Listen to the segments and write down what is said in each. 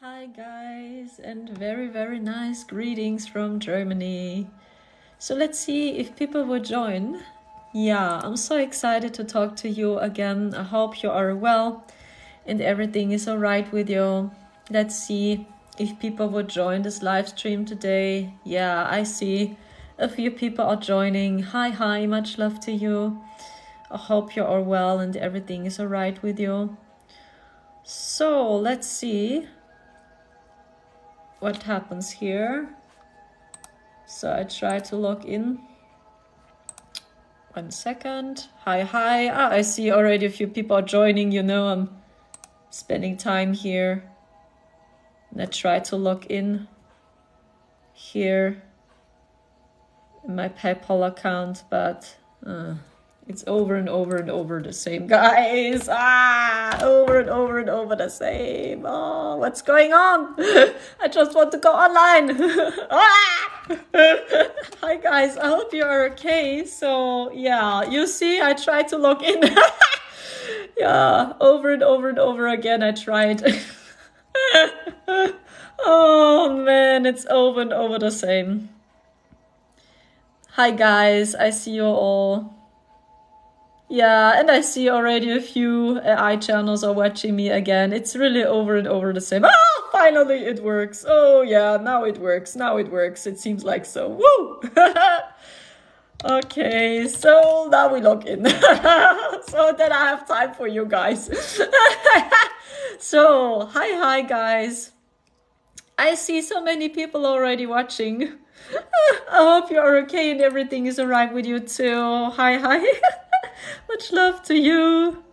Hi guys, and very nice greetings from Germany. So let's see if people will join. Yeah, I'm so excited to talk to you again. I hope you are well and everything is alright with you. Let's see if people will join this live stream today. Yeah, I see a few people are joining. Hi, much love to you. I hope you are well and everything is alright with you. So let's see what happens here. So I try to log in. 1 second. Hi. I see already a few people are joining. You know, I'm spending time here. And I try to log in here in my PayPal account, but it's over and over the same, guys. Over and over the same. Oh, what's going on? I just want to go online. Hi guys, I hope you are okay. So yeah, you see, I tried to log in. Yeah, over and over again I tried. Oh man, it's over and over the same. Hi guys, I see you all. Yeah, and I see already a few AI channels are watching me again. It's really over and over the same. Finally it works. Oh yeah, now it works. It seems like so. Woo! Okay, so now we log in. So that I have time for you guys. So, hi guys. I see so many people already watching. I hope you are okay and everything is alright with you too. Hi. Much love to you.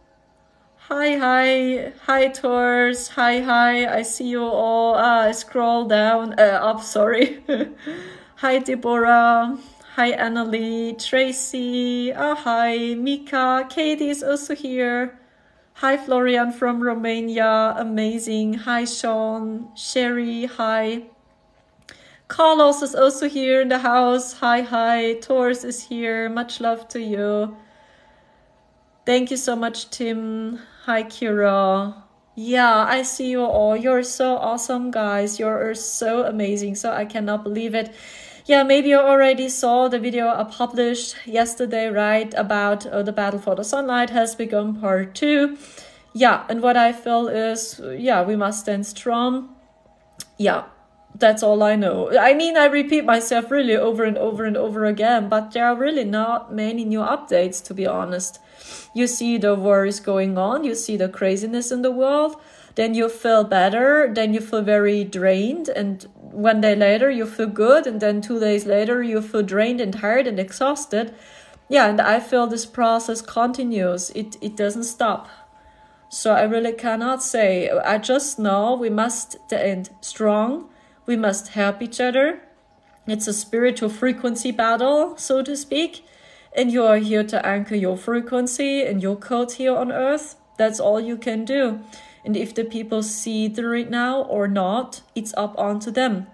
Hi, Tors. Hi. I see you all. I scroll down, up, sorry. Hi, Deborah. Hi, Annalie. Tracy. Hi, Mika. Katie is also here. Hi, Florian from Romania. Amazing. Hi, Sean. Sherry. Hi. Carlos is also here in the house. Hi. Tors is here. Much love to you. Thank you so much, Tim. Hi, Kira. Yeah, I see you all. You're so awesome, guys. You're so amazing. So I cannot believe it. Yeah, maybe you already saw the video I published yesterday, right? About the Battle for the Sunlight has begun part 2. Yeah, and what I feel is, yeah, we must stand strong. Yeah, that's all I know. I mean, I repeat myself really over and over again, but there are really not many new updates, to be honest. You see the war is going on, you see the craziness in the world, then you feel better, then you feel very drained, and 1 day later you feel good, and then 2 days later you feel drained and tired and exhausted. Yeah, and I feel this process continues. It doesn't stop. So I really cannot say. I just know we must stand strong. We must help each other. It's a spiritual frequency battle, so to speak. And you are here to anchor your frequency and your code here on Earth. That's all you can do. And if the people see through it now or not, it's up onto them.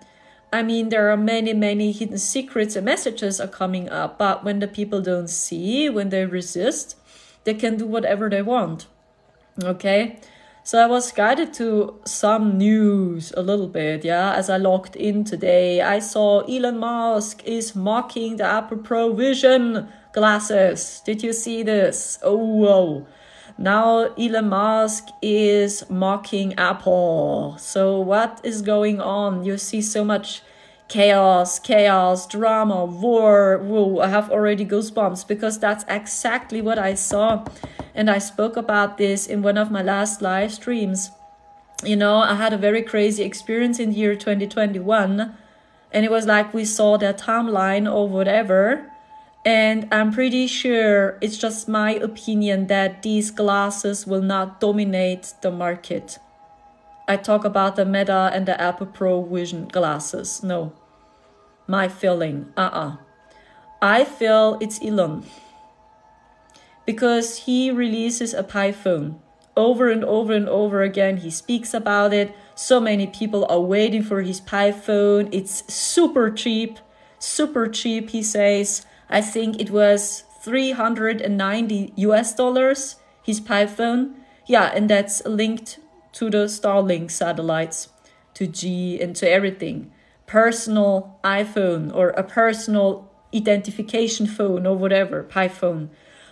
I mean, there are many hidden secrets and messages are coming up. But when the people don't see, when they resist, they can do whatever they want. Okay? So I was guided to some news a little bit, yeah. As I logged in today, I saw Elon Musk is mocking the Apple Pro Vision glasses. Did you see this? Oh, whoa. Now Elon Musk is mocking Apple. So what is going on? You see so much chaos, drama, war. Whoa, I have already goosebumps because that's exactly what I saw. And I spoke about this in one of my last live streams. You know, I had a very crazy experience in the year 2021. And it was like we saw their timeline or whatever. And I'm pretty sure it's just my opinion that these glasses will not dominate the market. I talk about the Meta and the Apple Pro Vision glasses. No. My feeling. I feel it's Elon. Because he releases a Pi phone over and over again. He speaks about it. So many people are waiting for his Pi phone. It's super cheap, he says. I think it was $390 US, his Pi phone. Yeah, and that's linked to the Starlink satellites. to G and to everything. Personal iPhone or a personal identification phone or whatever, Pi phone.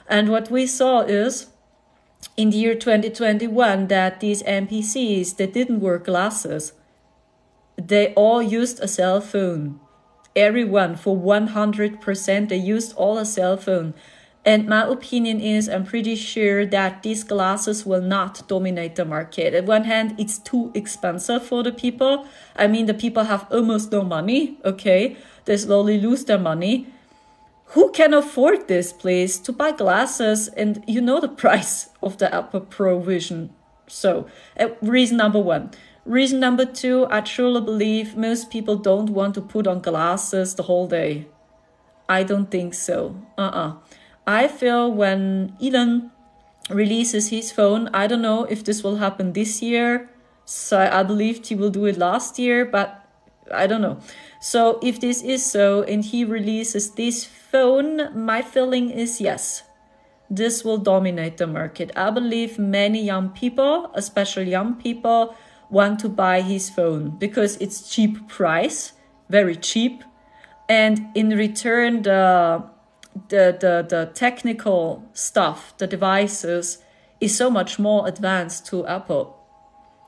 And what we saw is in the year 2021 that these NPCs that didn't wear glasses, they all used a cell phone. Everyone, for 100%, they used all a cell phone. And my opinion is, I'm pretty sure that these glasses will not dominate the market. On one hand, it's too expensive for the people. I mean, the people have almost no money, okay? They slowly lose their money. Who can afford this, please, to buy glasses? And you know the price of the Apple Pro Vision. So, reason number one. Reason number two, I truly believe most people don't want to put on glasses the whole day. I don't think so. I feel when EL0N releases his phone, I don't know if this will happen this year. So I believed he will do it last year, but I don't know. So if this is so and he releases this phone, my feeling is yes, this will dominate the market. I believe many young people, especially young people, want to buy his phone because it's cheap price, very cheap. And in return, the technical stuff, the devices, is so much more advanced to Apple,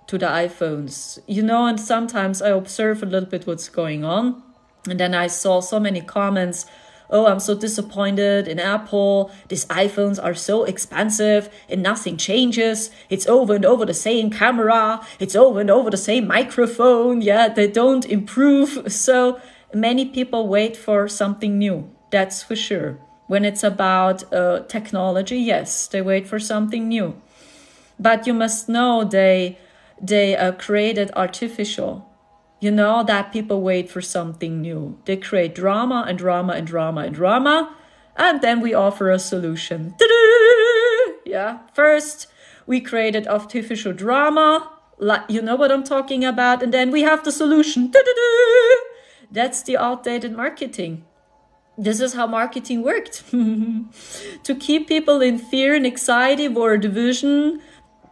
to the iPhones. You know, and sometimes I observe a little bit what's going on. And then I saw so many comments, oh, I'm so disappointed in Apple. These iPhones are so expensive and nothing changes. It's over and over the same camera. It's over and over the same microphone. Yeah, they don't improve. So many people wait for something new. That's for sure. When it's about technology, yes, they wait for something new. But you must know they created artificial. You know that people wait for something new. They create drama and drama and drama and drama. And then we offer a solution. Ta-da! Yeah, first we created artificial drama. Like, you know what I'm talking about. And then we have the solution. Ta-da-da! That's the outdated marketing. This is how marketing worked. To keep people in fear and anxiety for a division.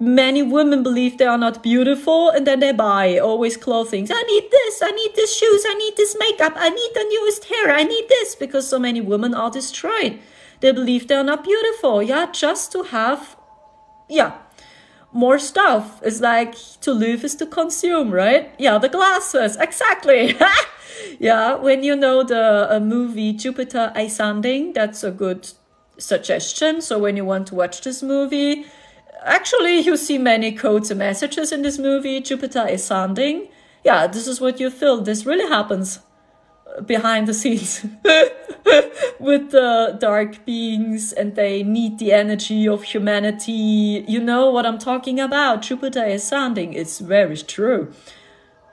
Many women believe they are not beautiful and then they buy always clothing. I need this shoes, I need this makeup, I need the newest hair, I need this. Because so many women are destroyed. They believe they are not beautiful. Yeah, just to have, more stuff. It's like to live is to consume, right? Yeah, the glasses, exactly. Yeah, when you know the movie Jupiter Ascending, that's a good suggestion. So when you want to watch this movie, actually you see many codes and messages in this movie, Jupiter Ascending. Yeah, this is what you feel. This really happens behind the scenes with the dark beings, and they need the energy of humanity. You know what I'm talking about. Jupiter Ascending. It's very true.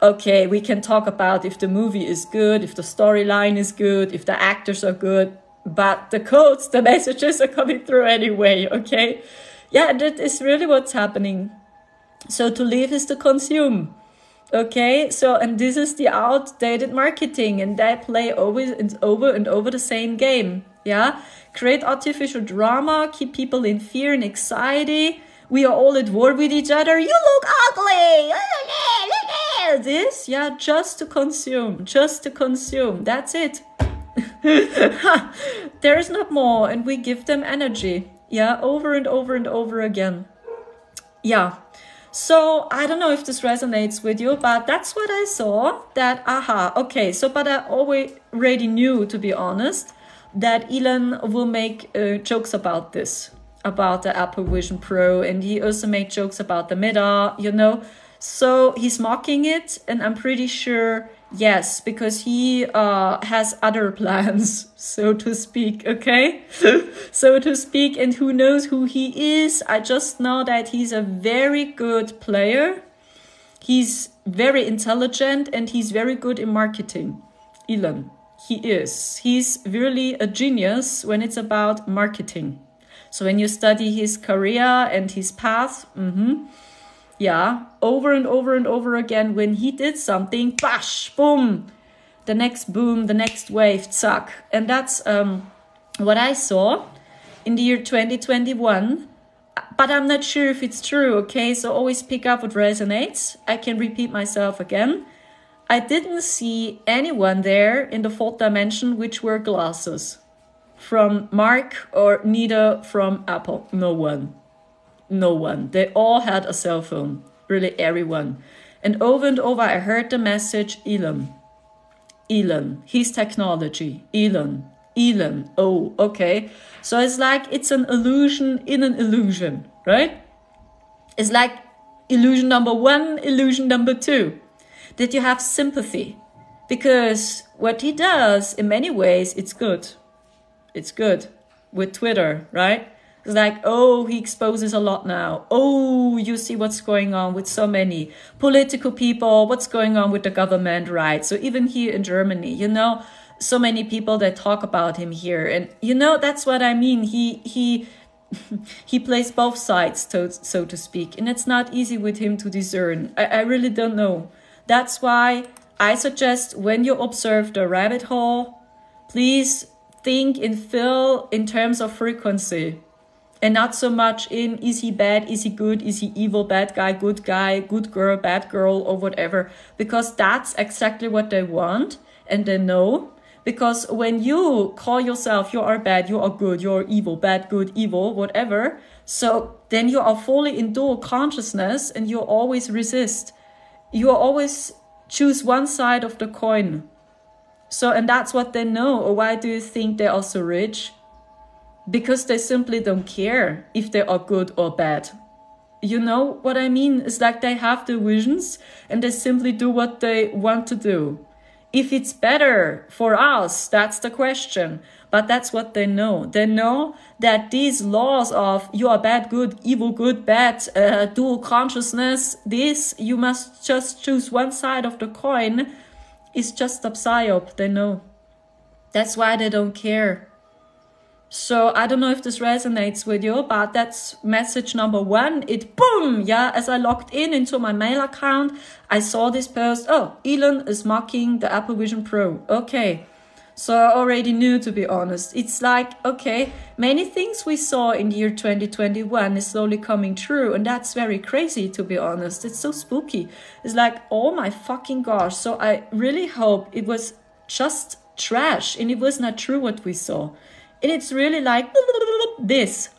Okay, we can talk about if the movie is good, if the storyline is good, if the actors are good, but the codes, the messages are coming through anyway, okay? Yeah, that is really what's happening. So to live is to consume, okay? So, and this is the outdated marketing, and they play always and over the same game, yeah? Create artificial drama, keep people in fear and anxiety. We are all at war with each other. You look ugly. This, yeah, just to consume. That's it. There is not more, and we give them energy. Yeah, over and over and over again. Yeah. So I don't know if this resonates with you, but that's what I saw. That, okay. So, but I already knew, to be honest, that EL0N will make jokes about this, about the Apple Vision Pro, and he also made jokes about the Meta, you know. So he's mocking it, and I'm pretty sure, yes, because he has other plans, so to speak, okay? So to speak, and who knows who he is. I just know that he's a very good player. He's very intelligent, and he's very good in marketing. EL0N, he is. He's really a genius when it's about marketing. So when you study his career and his path, yeah, over and over and over again, when he did something, bash, boom, the next boom, the next wave, zack. And that's what I saw in the year 2021. but I'm not sure if it's true, okay? So always pick up what resonates. I can repeat myself again. I didn't see anyone there in the fourth dimension which were glasses from Mark or neither from Apple. No one. No one. They all had a cell phone. Really everyone. And over I heard the message EL0N. EL0N. His technology. EL0N. EL0N. Oh, okay. So it's like it's an illusion in an illusion, right? It's like illusion number 1, illusion number 2. That you have sympathy. Because what he does, in many ways, it's good. It's good. With Twitter, right? It's like, oh, he exposes a lot now. Oh, you see what's going on with so many political people, what's going on with the government, right? So even here in Germany, you know, so many people that talk about him here. And, you know, that's what I mean. He plays both sides, so to speak. And it's not easy with him to discern. I really don't know. That's why I suggest when you observe the rabbit hole, please think and feel in terms of frequency. And not so much in, is he bad, is he good, is he evil, bad guy, good girl, bad girl, or whatever. Because that's exactly what they want, and they know. Because when you call yourself, you are bad, you are good, you are evil, bad, good, evil, whatever. So then you are fully in dual consciousness, and you always resist. You always choose one side of the coin. So, and that's what they know. Or why do you think they are so rich? Because they simply don't care if they are good or bad. You know what I mean? It's like they have the visions and they simply do what they want to do. If it's better for us, that's the question. But that's what they know. They know that these laws of you are bad, good, evil, good, bad, dual consciousness, this, you must just choose one side of the coin, is just a psyop. They know. That's why they don't care. So I don't know if this resonates with you, but that's message number 1. It boom, yeah, as I logged in into my mail account, I saw this post. Oh, EL0N is mocking the Apple Vision Pro. Okay. So I already knew, to be honest. It's like, okay, many things we saw in the year 2021 is slowly coming true. And that's very crazy, to be honest. It's so spooky. It's like, oh my fucking gosh. So I really hope it was just trash and it was not true what we saw. And it's really like this,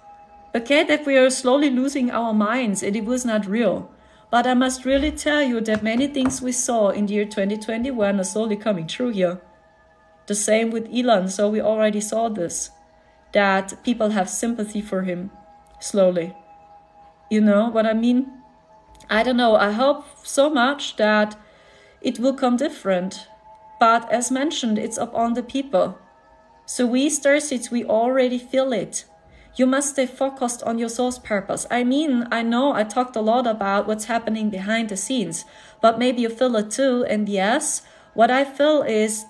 okay, that we are slowly losing our minds and it was not real. But I must really tell you that many things we saw in the year 2021 are slowly coming true here. The same with EL0N, so we already saw this, that people have sympathy for him, slowly. You know what I mean? I don't know, I hope so much that it will come different. But as mentioned, it's upon the people. So we Starseeds, we already feel it. You must stay focused on your soul's purpose. I mean, I know I talked a lot about what's happening behind the scenes, but maybe you feel it too. And yes, what I feel is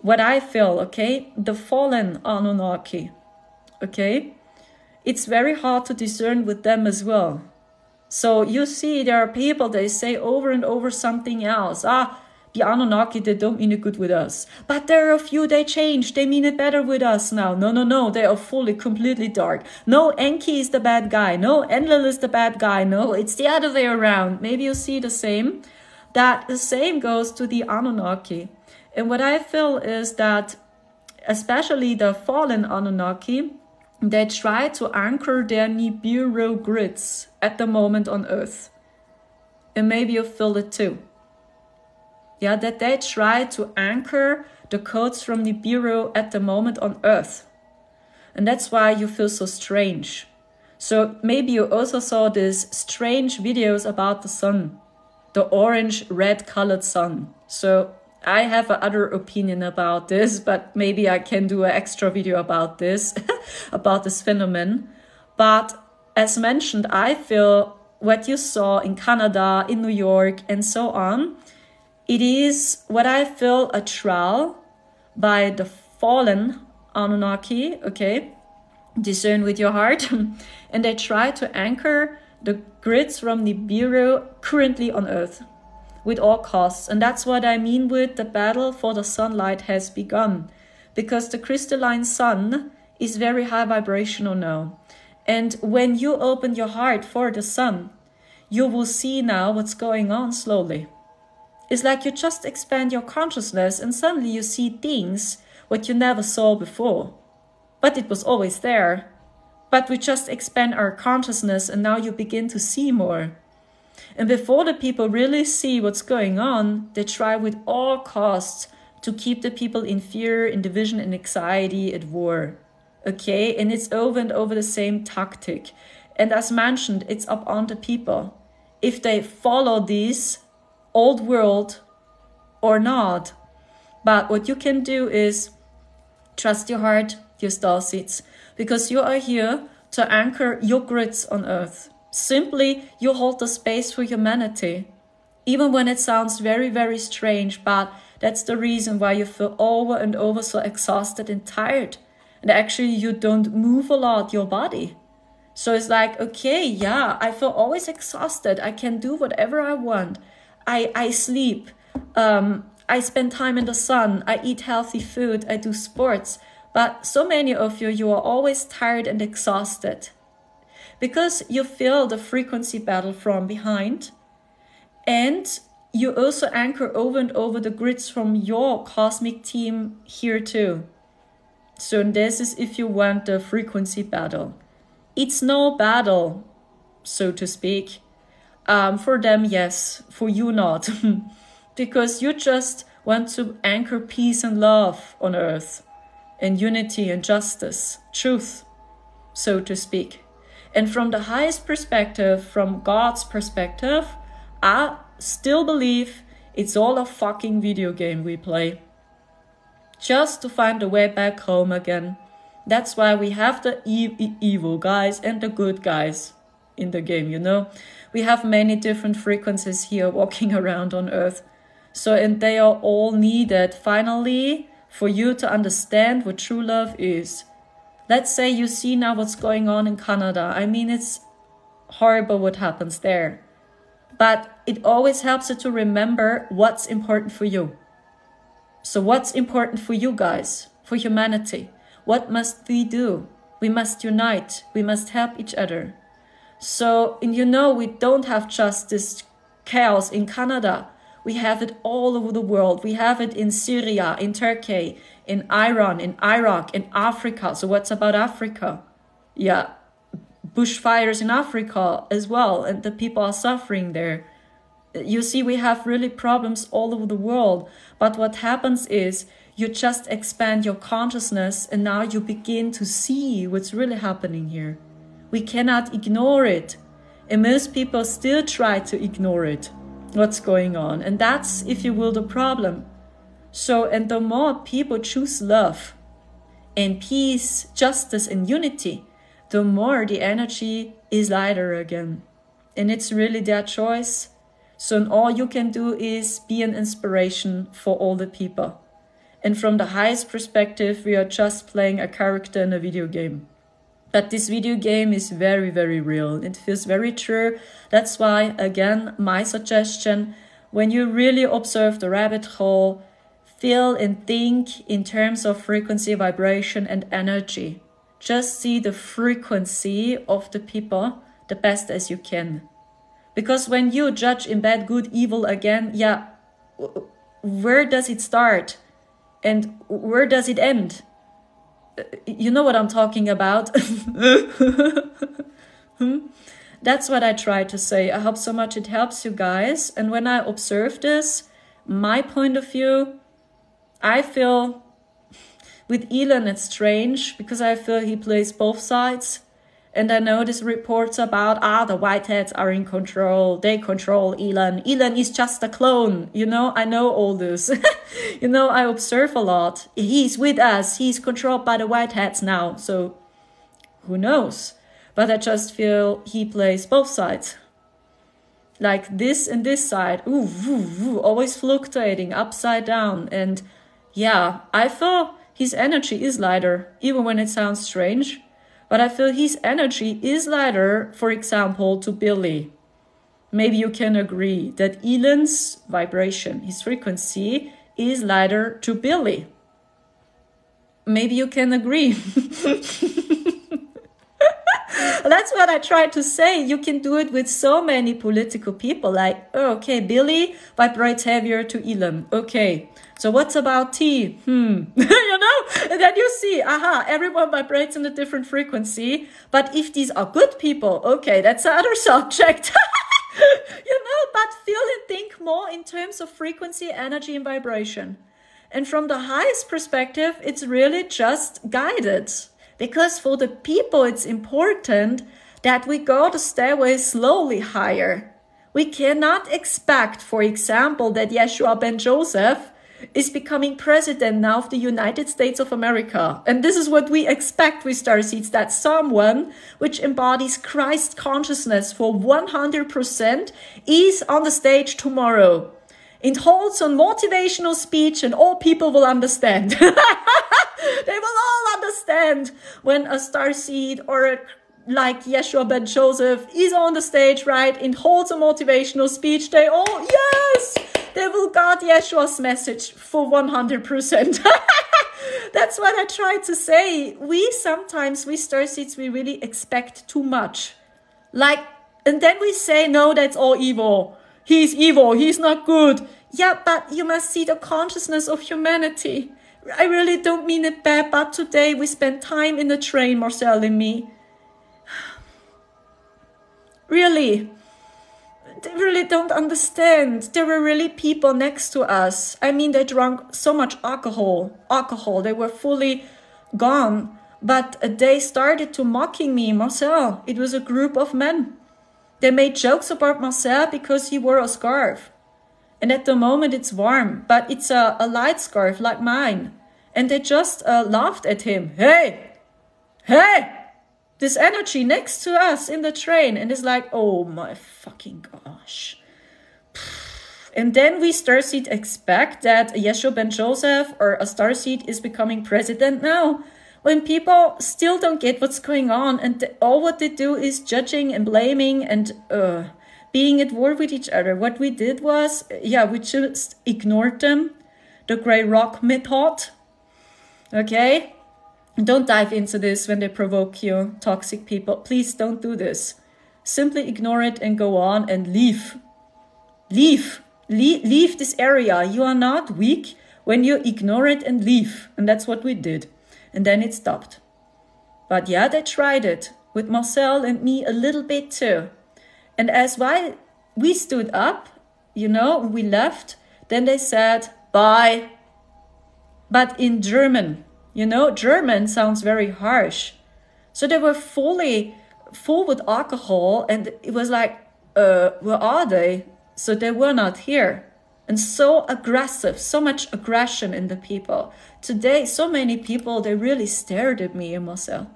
okay, the fallen Anunnaki, okay? It's very hard to discern with them as well. So you see, there are people, they say over and over something else. The Anunnaki, they don't mean it good with us. But there are a few, they change. They mean it better with us now. No. They are fully, completely dark. No, Enki is the bad guy. No, Enlil is the bad guy. No, it's the other way around. Maybe you see the same. That the same goes to the Anunnaki. And what I feel is that, especially the fallen Anunnaki, they try to anchor their Nibiru grids at the moment on Earth. And maybe you feel it too. Yeah, that they try to anchor the codes from Nibiru at the moment on Earth. And that's why you feel so strange. So maybe you also saw these strange videos about the sun. The orange-red colored sun. So I have another opinion about this, but maybe I can do an extra video about this, about this phenomenon. But as mentioned, I feel what you saw in Canada, in New York, and so on, it is what I feel a trial by the fallen Anunnaki, okay? Discern with your heart. And they try to anchor the grids from Nibiru currently on Earth with all costs. And that's what I mean with the battle for the sunlight has begun. Because the crystalline sun is very high vibrational now. And when you open your heart for the sun, you will see now what's going on slowly. It's like you just expand your consciousness and suddenly you see things what you never saw before. But it was always there. But we just expand our consciousness and now you begin to see more. And before the people really see what's going on, they try with all costs to keep the people in fear, in division, in anxiety, at war. Okay, and it's over and over the same tactic. And as mentioned, it's up on the people. If they follow this old world or not. But what you can do is trust your heart, your star seeds, because you are here to anchor your grids on earth. Simply, you hold the space for humanity. Even when it sounds very, very strange, but that's the reason why you feel over and over so exhausted and tired. And actually, you don't move a lot, your body. So it's like, okay, yeah, I feel always exhausted. I can do whatever I want. I sleep. I spend time in the sun. I eat healthy food. I do sports. But so many of you, you are always tired and exhausted. Because you feel the frequency battle from behind. And you also anchor over and over the grids from your cosmic team here too. So this is if you want the frequency battle. It's no battle, so to speak. For them, yes. For you, not. Because you just want to anchor peace and love on earth. And unity and justice. Truth, so to speak. And from the highest perspective, from God's perspective, I still believe it's all a fucking video game we play. Just to find a way back home again. That's why we have the evil guys and the good guys in the game, you know. We have many different frequencies here walking around on Earth. So, and they are all needed finally for you to understand what true love is. Let's say you see now what's going on in Canada. I mean, it's horrible what happens there. But it always helps you to remember what's important for you. So what's important for you guys, for humanity? What must we do? We must unite. We must help each other. So, and you know, we don't have just this chaos in Canada. We have it all over the world. We have it in Syria, in Turkey, in Iran, in Iraq, in Africa. So what's about Africa? Yeah, bushfires in Africa as well. And the people are suffering there. You see, we have really problems all over the world. But what happens is you just expand your consciousness and now you begin to see what's really happening here. We cannot ignore it. And most people still try to ignore it, what's going on. And that's, if you will, the problem. So, and the more people choose love and peace, justice and unity, the more the energy is lighter again. And it's really their choice. So and all you can do is be an inspiration for all the people. And from the highest perspective, we are just playing a character in a video game. But this video game is very, very real. It feels very true. That's why, again, my suggestion, when you really observe the rabbit hole, feel and think in terms of frequency, vibration, and energy. Just see the frequency of the people the best as you can. Because when you judge in bad, good, evil again, yeah, where does it start? And where does it end? You know what I'm talking about. That's what I try to say. I hope so much it helps you guys. And when I observe this, my point of view, I feel with EL0N it's strange because I feel he plays both sides. And I know these reports about, the whiteheads are in control. They control EL0N. EL0N is just a clone. You know, I know all this. You know, I observe a lot. He's with us. He's controlled by the whiteheads now. So, who knows? But I just feel he plays both sides. Like this and this side. Always fluctuating, upside down. And yeah, I feel his energy is lighter, even when it sounds strange. But I feel his energy is lighter, for example, to Billy. Maybe you can agree that EL0N's vibration, his frequency, is lighter to Billy. Maybe you can agree. That's what I try to say. You can do it with so many political people. Like, oh, okay, Billy vibrates heavier to EL0N. Okay. So what's about T? You know? And then you see, aha, everyone vibrates in a different frequency. But if these are good people, okay, that's another subject. But feel and think more in terms of frequency, energy, and vibration. And from the highest perspective, it's really just guided. Because for the people, it's important that we go the stairway slowly higher. We cannot expect, for example, that Yeshua ben Joseph is becoming president now of the United States of America. And this is what we expect with starseeds, that someone which embodies Christ consciousness for 100% is on the stage tomorrow. It holds a motivational speech and all people will understand. They will all understand when a starseed or like Yeshua ben Joseph is on the stage, right? It holds a motivational speech. They all, yes! They will got Yeshua's message for 100%. That's what I try to say. We starseeds, we really expect too much. And then we say, no, that's all evil. He's evil. He's not good. Yeah, but you must see the consciousness of humanity. I really don't mean it bad, but today we spent time in the train, Marcel and me. Really. They really don't understand. There were really people next to us. I mean, they drank so much alcohol. They were fully gone. But they started to mocking me, Marcel. It was a group of men. They made jokes about Marcel because he wore a scarf. And at the moment it's warm, but it's a light scarf like mine. And they just laughed at him. Hey! This energy next to us in the train. And it's like, oh my fucking gosh. And then we starseed expect that Yeshua ben Joseph or a starseed is becoming president now. When people still don't get what's going on and all what they do is judging and blaming and being at war with each other. What we did was, we just ignored them. The gray rock method. Okay? Don't dive into this when they provoke you, toxic people. Please don't do this. Simply ignore it and go on and leave. Leave this area. You are not weak when you ignore it and leave. And that's what we did. And then it stopped. But yeah, they tried it with Marcel and me a little bit too. And as why we stood up, we left, then they said, bye. But in German, German sounds very harsh. So they were full with alcohol and it was like, where are they? So they were not here. And so aggressive, so much aggression in the people. Today, so many people, they really stared at me and Marcel.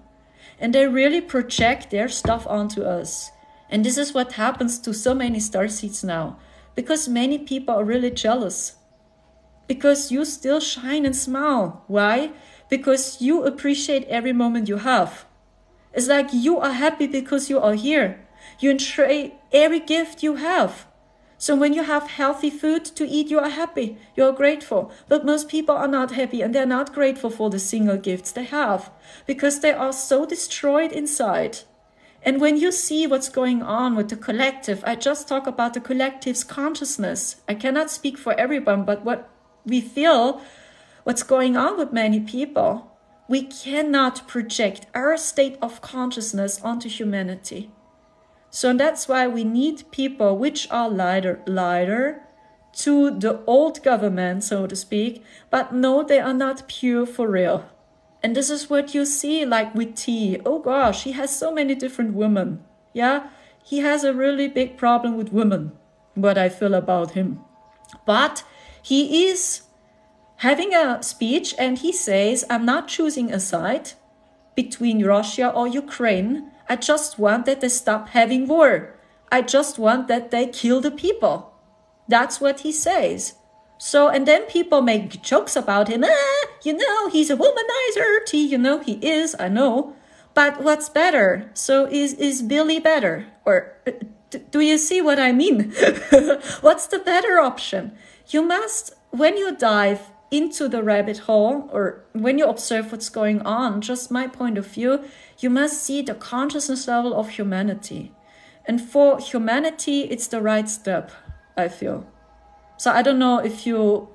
And they really project their stuff onto us. And this is what happens to so many starseeds now. Because many people are really jealous. Because you still shine and smile. Why? Because you appreciate every moment you have. It's like you are happy because you are here. You enjoy every gift you have. So when you have healthy food to eat, you are happy, you are grateful. But most people are not happy and they're not grateful for the single gifts they have because they are so destroyed inside. And when you see what's going on with the collective, I just talk about the collective's consciousness. I cannot speak for everyone, but what we feel, what's going on with many people, we cannot project our state of consciousness onto humanity. So that's why we need people which are lighter to the old government, so to speak, but no, they are not pure for real. And this is what you see like with T. Oh gosh, he has so many different women. Yeah, he has a really big problem with women, what I feel about him. But he is having a speech and he says, I'm not choosing a side between Russia or Ukraine. I just want that they stop having war. I just want that they kill the people. That's what he says. So, and then people make jokes about him. He's a womanizer. He is, I know. But what's better? So is Billy better? Or do you see what I mean? What's the better option? You must, when you dive into the rabbit hole or when you observe what's going on, just my point of view, You must see the consciousness level of humanity. And for humanity, it's the right step, I feel. So I don't know if you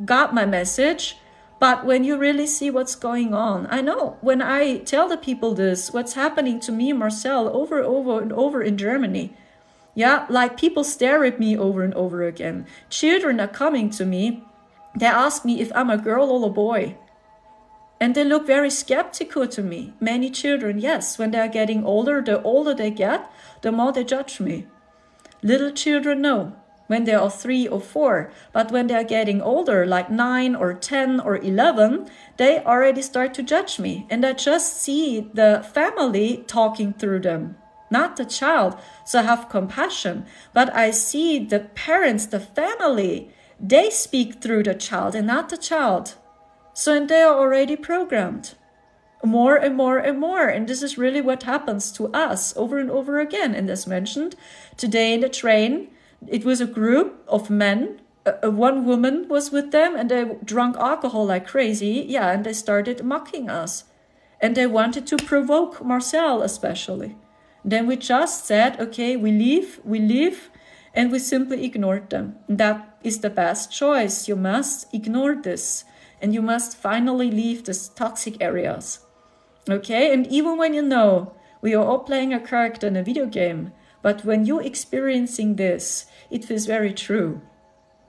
got my message, but when you really see what's going on, I know when I tell the people this, what's happening to me, Marcel, over and over in Germany. Yeah, like people stare at me over and over again. Children are coming to me. They ask me if I'm a girl or a boy. And they look very skeptical to me. Many children, yes, when they're getting older, the older they get, the more they judge me. Little children, no, when they are 3 or 4. But when they're getting older, like 9 or 10 or 11, they already start to judge me. And I just see the family talking through them, not the child. So I have compassion. But I see the parents, the family, they speak through the child and not the child. So and they are already programmed more and more and more. And this is really what happens to us over and over again. And as mentioned, today in the train, it was a group of men. One woman was with them and they drank alcohol like crazy. Yeah, and they started mocking us. And they wanted to provoke Marcel especially. Then we just said, okay, we leave. And we simply ignored them. And that is the best choice. You must ignore this. And you must finally leave these toxic areas. Okay? And even when you know we are all playing a character in a video game, but when you're experiencing this, it feels very true.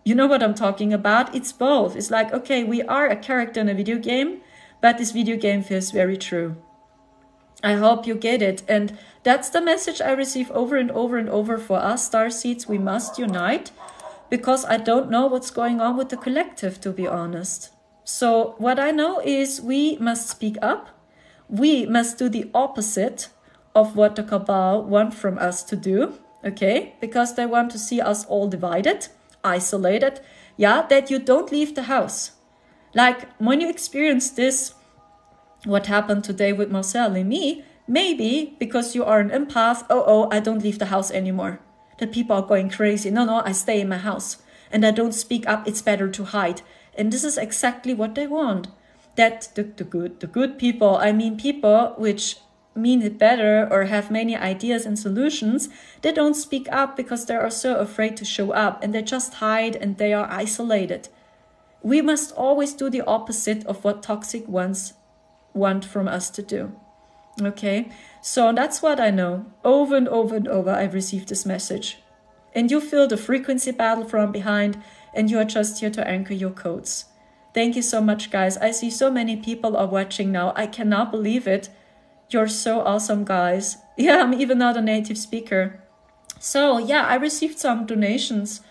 You know what I'm talking about? It's both. It's like, okay, we are a character in a video game, but this video game feels very true. I hope you get it. And that's the message I receive over and over and over for us, Starseeds. We must unite because I don't know what's going on with the collective, to be honest. So what I know is we must speak up. We must do the opposite of what the cabal want from us to do, okay? Because they want to see us all divided, isolated. Yeah, that you don't leave the house. Like when you experience this, what happened today with Marcel and me, maybe because you are an empath, I don't leave the house anymore. The people are going crazy. No, I stay in my house. And I don't speak up, it's better to hide. And this is exactly what they want. That the good people, I mean people which mean it better or have many ideas and solutions, they don't speak up because they are so afraid to show up and they just hide and they are isolated. We must always do the opposite of what toxic ones want from us to do. Okay, so that's what I know. Over and over and over I've received this message. And you feel the frequency battle from behind and you are just here to anchor your codes. Thank you so much, guys. I see so many people are watching now. I cannot believe it. You're so awesome, guys. Yeah, I'm even not a native speaker. So yeah, I received some donations.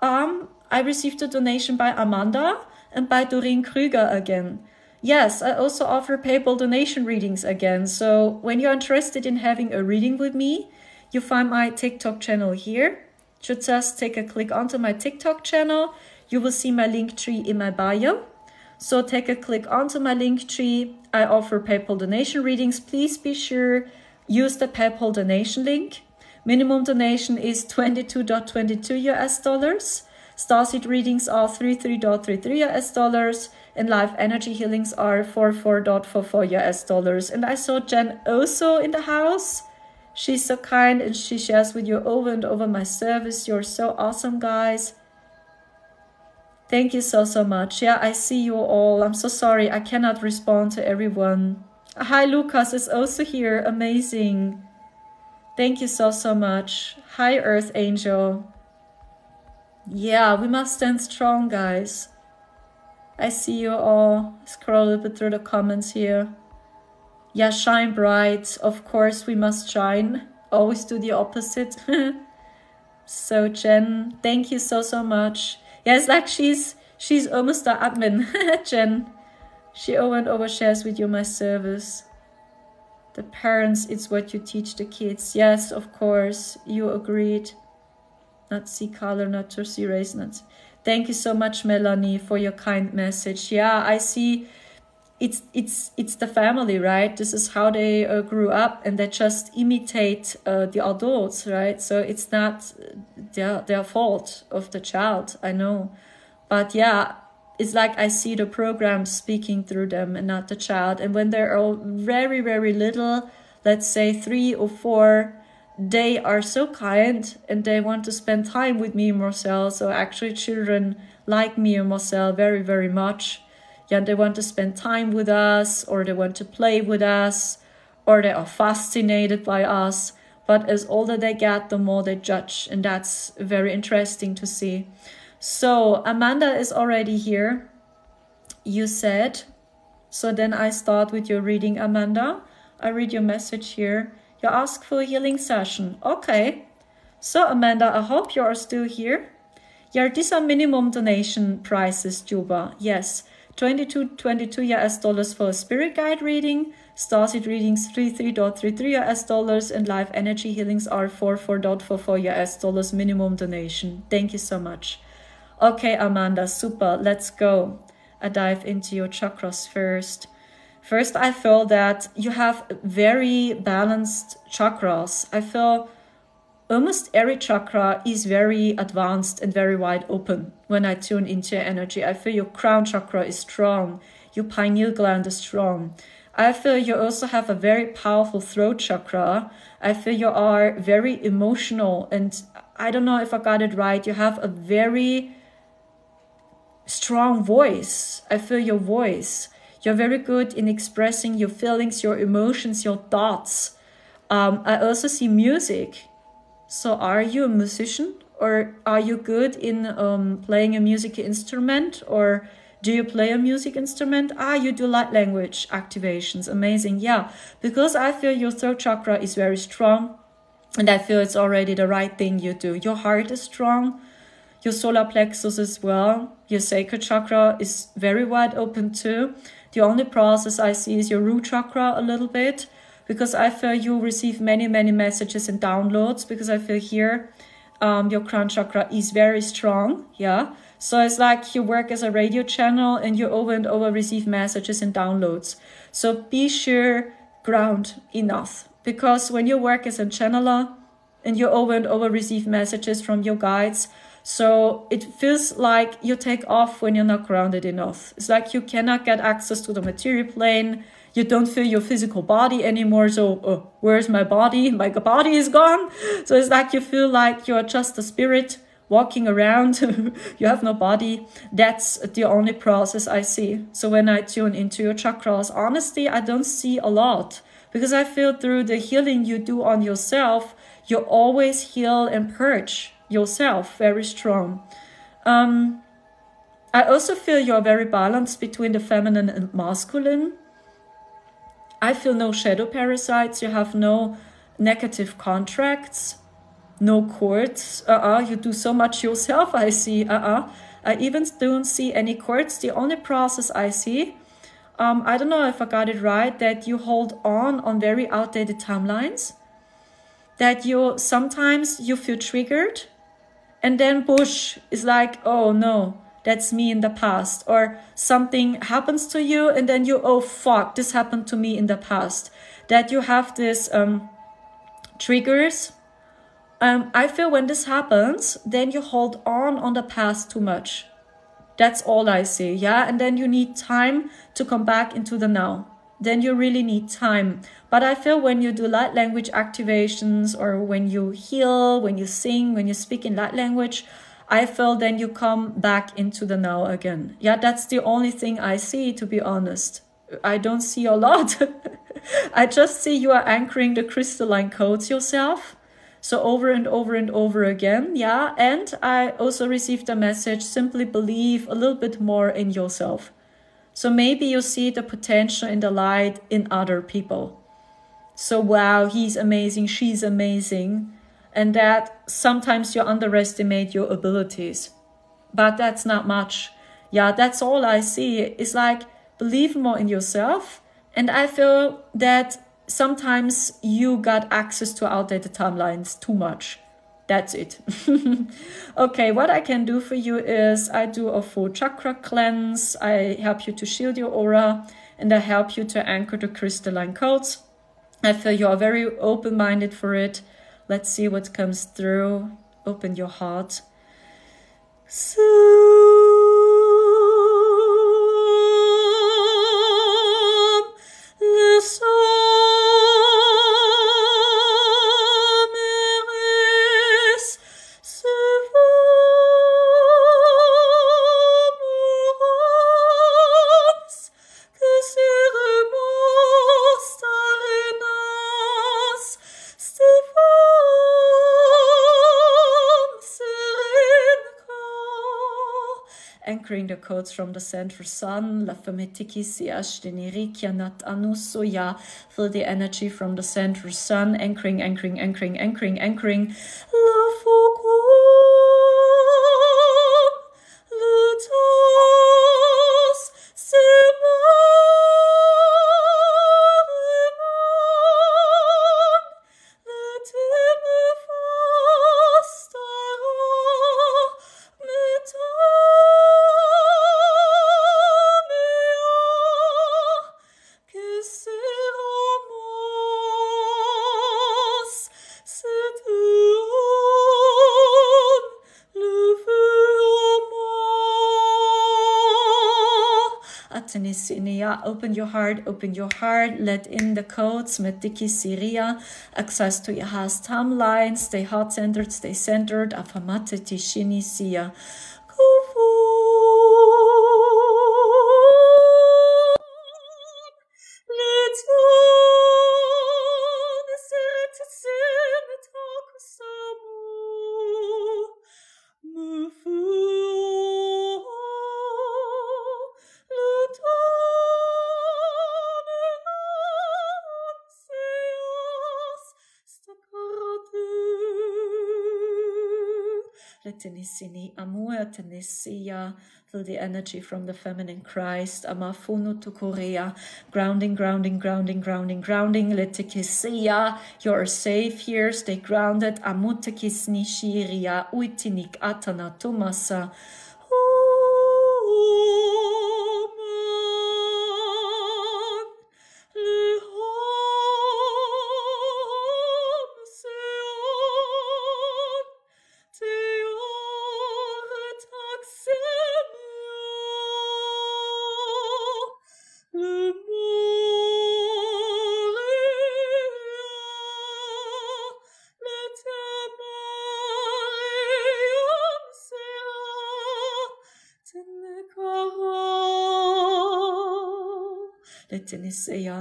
I received a donation by Amanda and by Doreen Krüger again. Yes, I also offer PayPal donation readings again. So when you're interested in having a reading with me, you find my TikTok channel here. Just take a click onto my TikTok channel. You will see my link tree in my bio. So take a click onto my link tree. I offer PayPal donation readings. Please be sure use the PayPal donation link. Minimum donation is $22.22 US. Starseed readings are $33.33 US. And live energy healings are $44.44 US. And I saw Jen also in the house. She's so kind and she shares with you over and over my service. You're so awesome, guys. Thank you so much. Yeah, I see you all. I'm so sorry. I cannot respond to everyone. Hi, Lucas is also here. Amazing. Thank you so much. Hi, Earth Angel. Yeah, we must stand strong, guys. I see you all. Scroll a little bit through the comments here. Yeah, shine bright. Of course, we must shine. Always do the opposite. So, Jen, thank you so much. Yeah, it's like she's almost the admin, Jen. She over and over shares with you my service. The parents, it's what you teach the kids. Yes, of course, you agreed. Not see color, not to see race, not. Thank you so much, Melanie, for your kind message. Yeah, I see. It's the family, right? This is how they grew up, and they just imitate the adults, right? So it's not their fault of the child, I know. But yeah, it's like I see the program speaking through them and not the child. And when they're all very, very little, let's say 3 or 4, they are so kind and they want to spend time with me and Marcel. So actually children like me and Marcel very, very much. Yeah, they want to spend time with us, or they want to play with us, or they are fascinated by us. But as older they get, the more they judge. And that's very interesting to see. So Amanda is already here, you said. So then I start with your reading, Amanda. I read your message here. You ask for a healing session. Okay. So Amanda, I hope you are still here. Yeah, these are minimum donation prices, Juba. Yes. $22 US for a spirit guide reading. Starseed readings $33.33 US, and live energy healings are $44.44 US minimum donation. Thank you so much. Okay, Amanda, super. Let's go. I dive into your chakras first. First, I feel that you have very balanced chakras. I feel almost every chakra is very advanced and very wide open when I tune into your energy. I feel your crown chakra is strong. Your pineal gland is strong. I feel you also have a very powerful throat chakra. I feel you are very emotional, and I don't know if I got it right. You have a very strong voice. I feel your voice. You're very good in expressing your feelings, your emotions, your thoughts. I also see music. So are you a musician, or are you good in playing a music instrument, or do you play a music instrument? You do light language activations. Amazing. Yeah, because I feel your throat chakra is very strong, and I feel it's already the right thing you do. Your heart is strong, your solar plexus as well. Your sacral chakra is very wide open too. The only process I see is your root chakra a little bit, because I feel you receive many, many messages and downloads, because I feel here your crown chakra is very strong. Yeah. So it's like you work as a radio channel and you over and over receive messages and downloads. So be sure ground enough, because when you work as a channeler and you over and over receive messages from your guides, so it feels like you take off when you're not grounded enough. It's like you cannot get access to the material plane. You don't feel your physical body anymore. So where's my body? My body is gone. So it's like you feel like you're just a spirit walking around. You have no body. That's the only process I see. So when I tune into your chakras, honestly, I don't see a lot, because I feel through the healing you do on yourself, you always heal and purge yourself very strong. I also feel you're very balanced between the feminine and masculine. I feel no shadow parasites. You have no negative contracts, no cords. You do so much yourself, I see. I even don't see any cords. The only process I see, I don't know if I got it right, that you hold on very outdated timelines, that you sometimes you feel triggered, and then push is like, oh no, that's me in the past. Or something happens to you and then you, oh fuck, this happened to me in the past. That you have this triggers. I feel when this happens, then you hold on the past too much. That's all I see, yeah? And then you need time to come back into the now. Then you really need time. But I feel when you do light language activations, or when you heal, when you sing, when you speak in light language, I feel then you come back into the now again. Yeah, that's the only thing I see, to be honest. I don't see a lot. I just see you are anchoring the crystalline codes yourself. So over and over and over again, yeah. And I also received a message, simply believe a little bit more in yourself. So maybe you see the potential in the light in other people. So wow, he's amazing, she's amazing. And that sometimes you underestimate your abilities. But that's not much. Yeah, that's all I see. It's like, believe more in yourself. And I feel that sometimes you got access to outdated timelines too much. That's it. Okay, what I can do for you is I do a full chakra cleanse. I help you to shield your aura, and I help you to anchor the crystalline codes. I feel you are very open-minded for it. Let's see what comes through. Open your heart. So anchoring the codes from the central sun. La Fametikisia Shtenirikia Nat Anusoya. Feel the energy from the central sun, anchoring, anchoring, anchoring, anchoring, anchoring. La Foko. Lutos Open your heart, let in the codes, Metiki Siria, access to your heart's timeline, stay heart-centered, stay centered, Afamate Tishini Sia. Tenisini amua tenisia, feel the energy from the feminine Christ. Amafunu to Korea, grounding, grounding, grounding, grounding, grounding. Letekisia, you're safe here, stay grounded. Amutekisni shiria, uitinik atana tumasa.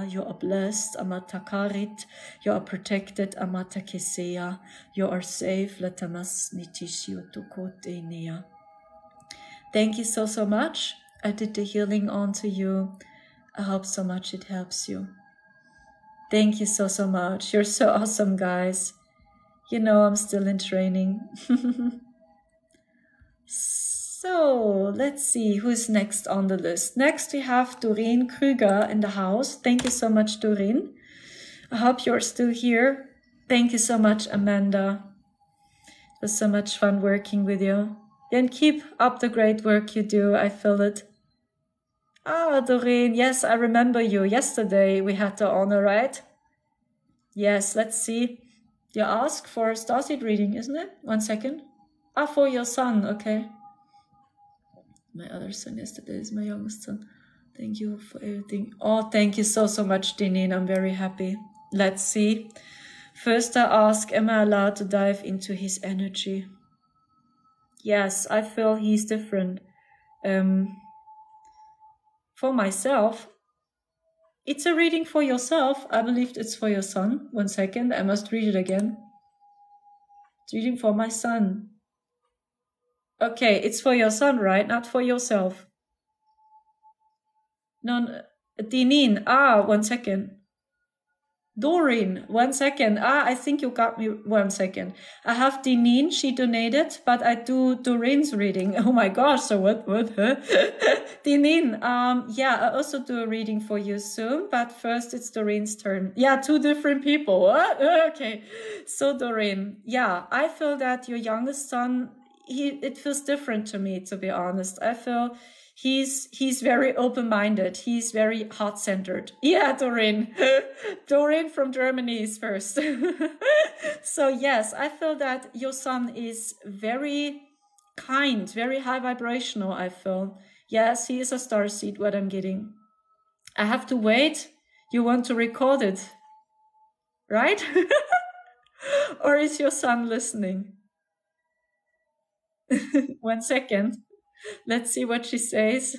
You are blessed, Amatakarit. You are protected, Amatakisea. You are safe, Latamas Nitishu Tukotenia. Thank you so much. I did the healing onto you. I hope so much it helps you. Thank you so much. You're so awesome, guys. You know I'm still in training. So let's see who's next on the list. Next we have Doreen Krüger in the house. Thank you so much, Doreen. I hope you're still here. Thank you so much, Amanda. It was so much fun working with you. And keep up the great work you do. I feel it. Ah, Doreen, yes, I remember you. Yesterday we had the honor, right? Yes, let's see. You asked for a starseed reading, isn't it? 1 second. Ah, for your son, okay. My other son yesterday is my youngest son. Thank you for everything. Oh, thank you so much, Dinin. I'm very happy. Let's see. First I ask, am I allowed to dive into his energy? Yes, I feel he's different. For myself, it's a reading for yourself. I believe it's for your son. 1 second, I must read it again. It's reading for my son. Okay, it's for your son, right? Not for yourself. No, Dinin. 1 second. Doreen, 1 second. I think you got me. 1 second. I have Dinin, she donated, but I do Doreen's reading. Oh my gosh, so what, huh? Dinin, yeah, I also do a reading for you soon, but first it's Doreen's turn. Yeah, 2 different people. Okay. So Doreen, yeah, I feel that your youngest son, it feels different to me, to be honest. I feel he's very open-minded. He's very heart-centered. Yeah, Doreen. Doreen from Germany is first. So yes, I feel that your son is very kind, very high vibrational, I feel. Yes, he is a starseed, what I'm getting. I have to wait. You want to record it, right? Or is your son listening? 1 second. Let's see what she says.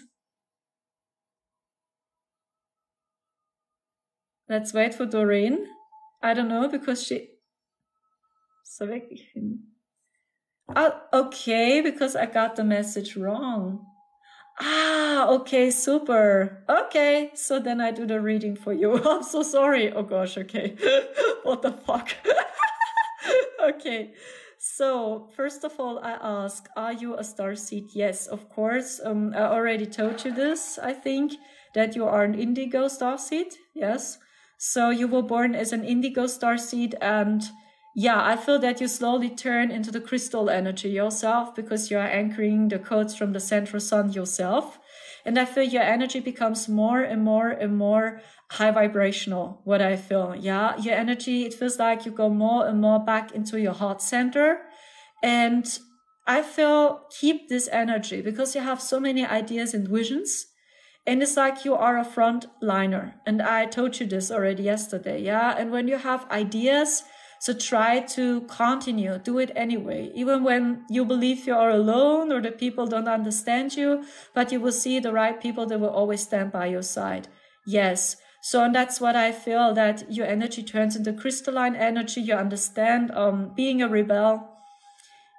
Let's wait for Doreen. I don't know, because she... Okay, because I got the message wrong. Ah, okay, super. Okay, so then I do the reading for you. I'm so sorry. Oh gosh, okay. What the fuck? Okay. So, first of all, I ask, are you a starseed? Yes, of course. I already told you this, I think, that you are an indigo starseed. Yes. So you were born as an indigo starseed, and yeah, I feel that you slowly turn into the crystal energy yourself because you are anchoring the codes from the central sun yourself. And I feel your energy becomes more and more and more high vibrational, what I feel. Yeah, your energy, it feels like you go more and more back into your heart center. And I feel keep this energy because you have so many ideas and visions. And it's like you are a frontliner. And I told you this already yesterday. Yeah. And when you have ideas, so try to continue, do it anyway, even when you believe you are alone or the people don't understand you, but you will see the right people that will always stand by your side. Yes. So, and that's what I feel, that your energy turns into crystalline energy. You understand, being a rebel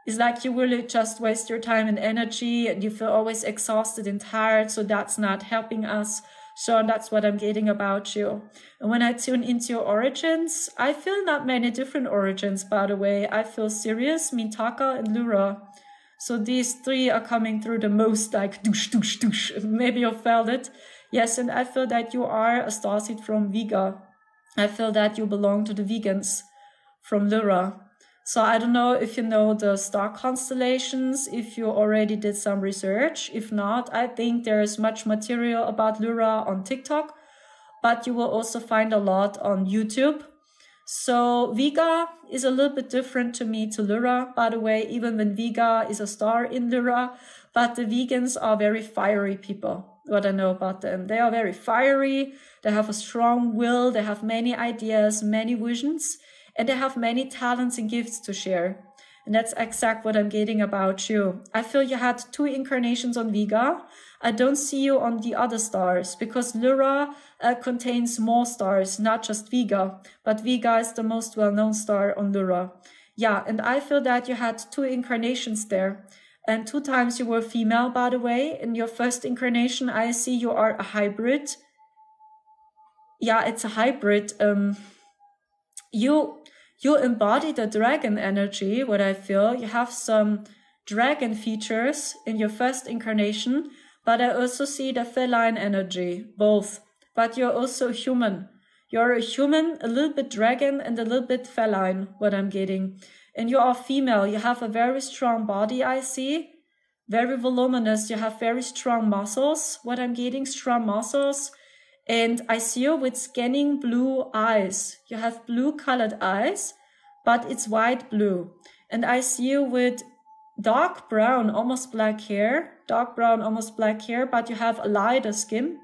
is like you really just waste your time and energy and you feel always exhausted and tired. So that's not helping us. So that's what I'm getting about you. And when I tune into your origins, I feel not many different origins, by the way. I feel Sirius, Mintaka, and Lyra. So these three are coming through the most, like douche, douche, douche. Maybe you felt it. Yes, and I feel that you are a starseed from Vega. I feel that you belong to the vegans from Lyra. So I don't know if you know the star constellations, if you already did some research. If not, I think there's much material about Lyra on TikTok, but you will also find a lot on YouTube. So Vega is a little bit different to me to Lyra, by the way, even when Vega is a star in Lyra, but the vegans are very fiery people. What I know about them. They are very fiery. They have a strong will. They have many ideas, many visions. And they have many talents and gifts to share. And that's exactly what I'm getting about you. I feel you had 2 incarnations on Vega. I don't see you on the other stars because Lyra contains more stars, not just Vega. But Vega is the most well-known star on Lyra. Yeah, and I feel that you had 2 incarnations there. And 2 times you were female, by the way. In your first incarnation, I see you are a hybrid. Yeah, it's a hybrid. You embody the dragon energy, what I feel. You have some dragon features in your first incarnation, but I also see the feline energy, both. But you're also human. You're a human, a little bit dragon and a little bit feline, what I'm getting. And you are female. You have a very strong body, I see. Very voluminous. You have very strong muscles, what I'm getting, strong muscles. And I see you with scanning blue eyes. You have blue colored eyes, but it's white blue. And I see you with dark brown, almost black hair, dark brown, almost black hair, but you have a lighter skin,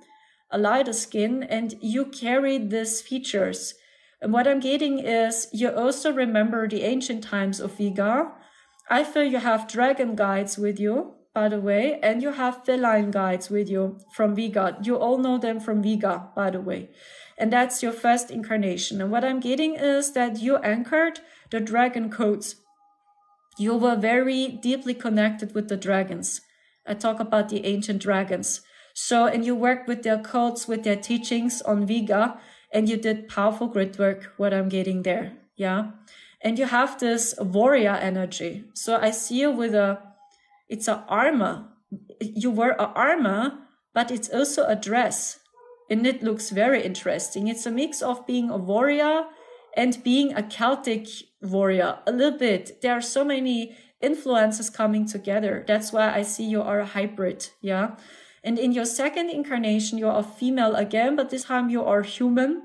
and you carry these features. And what I'm getting is you also remember the ancient times of Vega. I feel you have dragon guides with you, by the way, and you have feline guides with you from Vega. You all know them from Vega, by the way. And that's your first incarnation. And what I'm getting is that you anchored the dragon codes. You were very deeply connected with the dragons. I talk about the ancient dragons. So, and you worked with their codes, with their teachings on Vega, and you did powerful grid work, what I'm getting there. Yeah. And you have this warrior energy. So I see you with it's an armor. You wear an armor, but it's also a dress. And it looks very interesting. It's a mix of being a warrior and being a Celtic warrior. A little bit. There are so many influences coming together. That's why I see you are a hybrid. Yeah. And in your second incarnation, you are a female again, but this time you are human.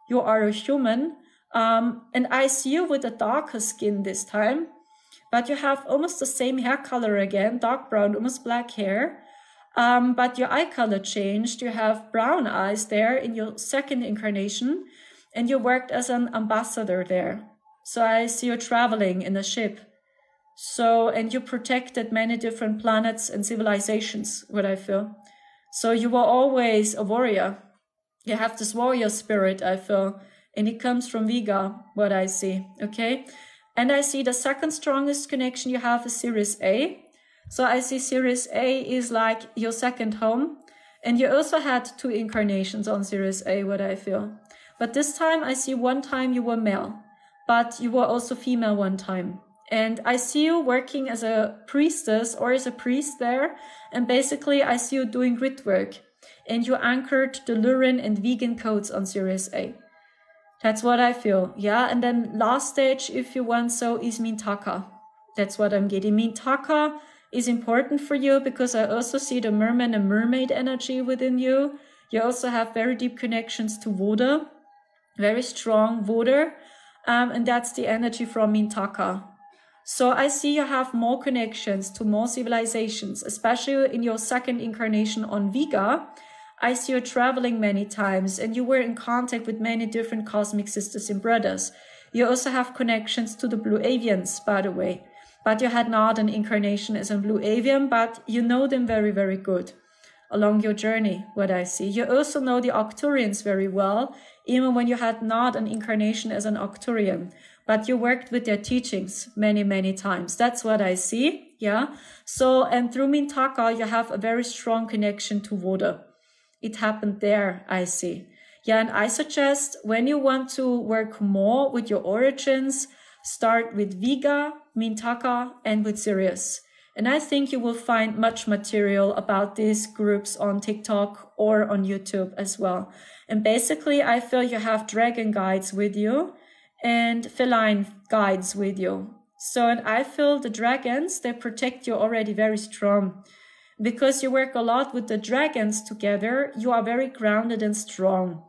You are a human. And I see you with a darker skin this time. But you have almost the same hair color again, dark brown, almost black hair. But your eye color changed. You have brown eyes there in your second incarnation, and you worked as an ambassador there. So I see you traveling in a ship. So, and you protected many different planets and civilizations, what I feel. So you were always a warrior. You have this warrior spirit, I feel, and it comes from Vega, what I see, okay? And I see the second strongest connection you have is Series A. So I see Sirius A is like your second home. And you also had 2 incarnations on Sirius A, what I feel. But this time I see one time you were male, but you were also female one time. And I see you working as a priestess or as a priest there. And basically I see you doing grid work. And you anchored the EL0N and vegan codes on Sirius A. That's what I feel. Yeah. And then last stage, if you want so, is Mintaka. That's what I'm getting. Mintaka is important for you because I also see the merman and mermaid energy within you. You also have very deep connections to water, very strong water. And that's the energy from Mintaka. So I see you have more connections to more civilizations, especially in your second incarnation on Vega. I see you traveling many times and you were in contact with many different cosmic sisters and brothers. You also have connections to the Blue Avians, by the way. But you had not an incarnation as a Blue Avian, but you know them very, very good along your journey, what I see. You also know the Arcturians very well, even when you had not an incarnation as an Arcturian. But you worked with their teachings many, many times. That's what I see, yeah? So, and through Mintaka, you have a very strong connection to water. It happened there, I see. Yeah, and I suggest when you want to work more with your origins, start with Vega, Mintaka, and with Sirius. And I think you will find much material about these groups on TikTok or on YouTube as well. And basically, I feel you have dragon guides with you and feline guides with you. So, and I feel the dragons, they protect you already very strong. Because you work a lot with the dragons together, you are very grounded and strong.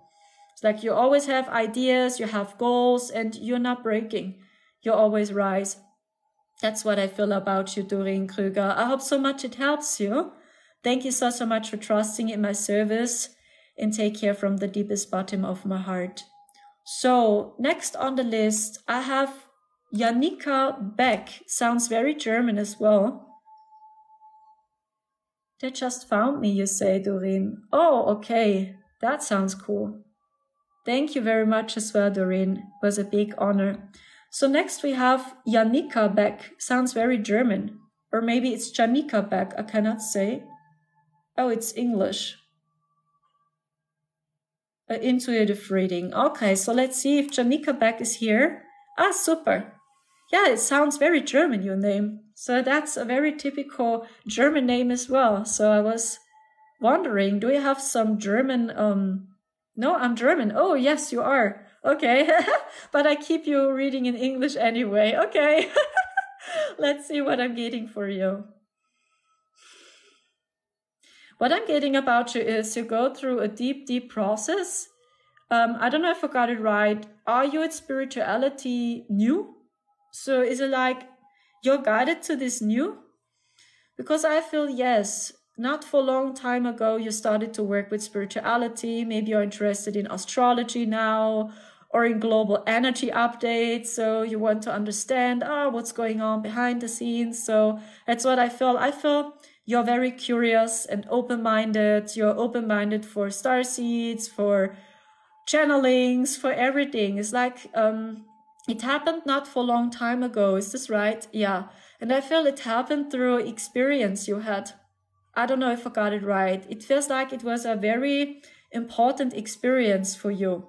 It's like you always have ideas, you have goals, and you're not breaking. You always rise. That's what I feel about you, Doreen Krüger. I hope so much it helps you. Thank you so, so much for trusting in my service, and take care from the deepest bottom of my heart. So next on the list, I have Janika Beck. Sounds very German as well. They just found me, you say, Doreen. Oh, okay. That sounds cool. Thank you very much as well, Doreen. It was a big honor. So next we have Janika Beck. Sounds very German. Or maybe it's Janika Beck. I cannot say. Oh, it's English. Intuitive reading. Okay, so let's see if Janika Beck is here. Ah, super. Yeah, it sounds very German, your name. So that's a very typical German name as well. So I was wondering, do you have some German, no, I'm German. Oh, yes, you are. Okay. But I keep you reading in English anyway. Okay. Let's see what I'm getting for you. What I'm getting about you is you go through a deep, deep process. I don't know if I got it right. Are you at spirituality new? So is it like you're guided to this new? Because I feel, yes, not for a long time ago, you started to work with spirituality. Maybe you're interested in astrology now or in global energy updates. So you want to understand, what's going on behind the scenes. So that's what I feel. I feel you're very curious and open-minded. You're open-minded for starseeds, for channelings, for everything. It's like, it happened not for a long time ago. Is this right? Yeah. And I feel it happened through experience you had. I don't know if I got it right. It feels like it was a very important experience for you.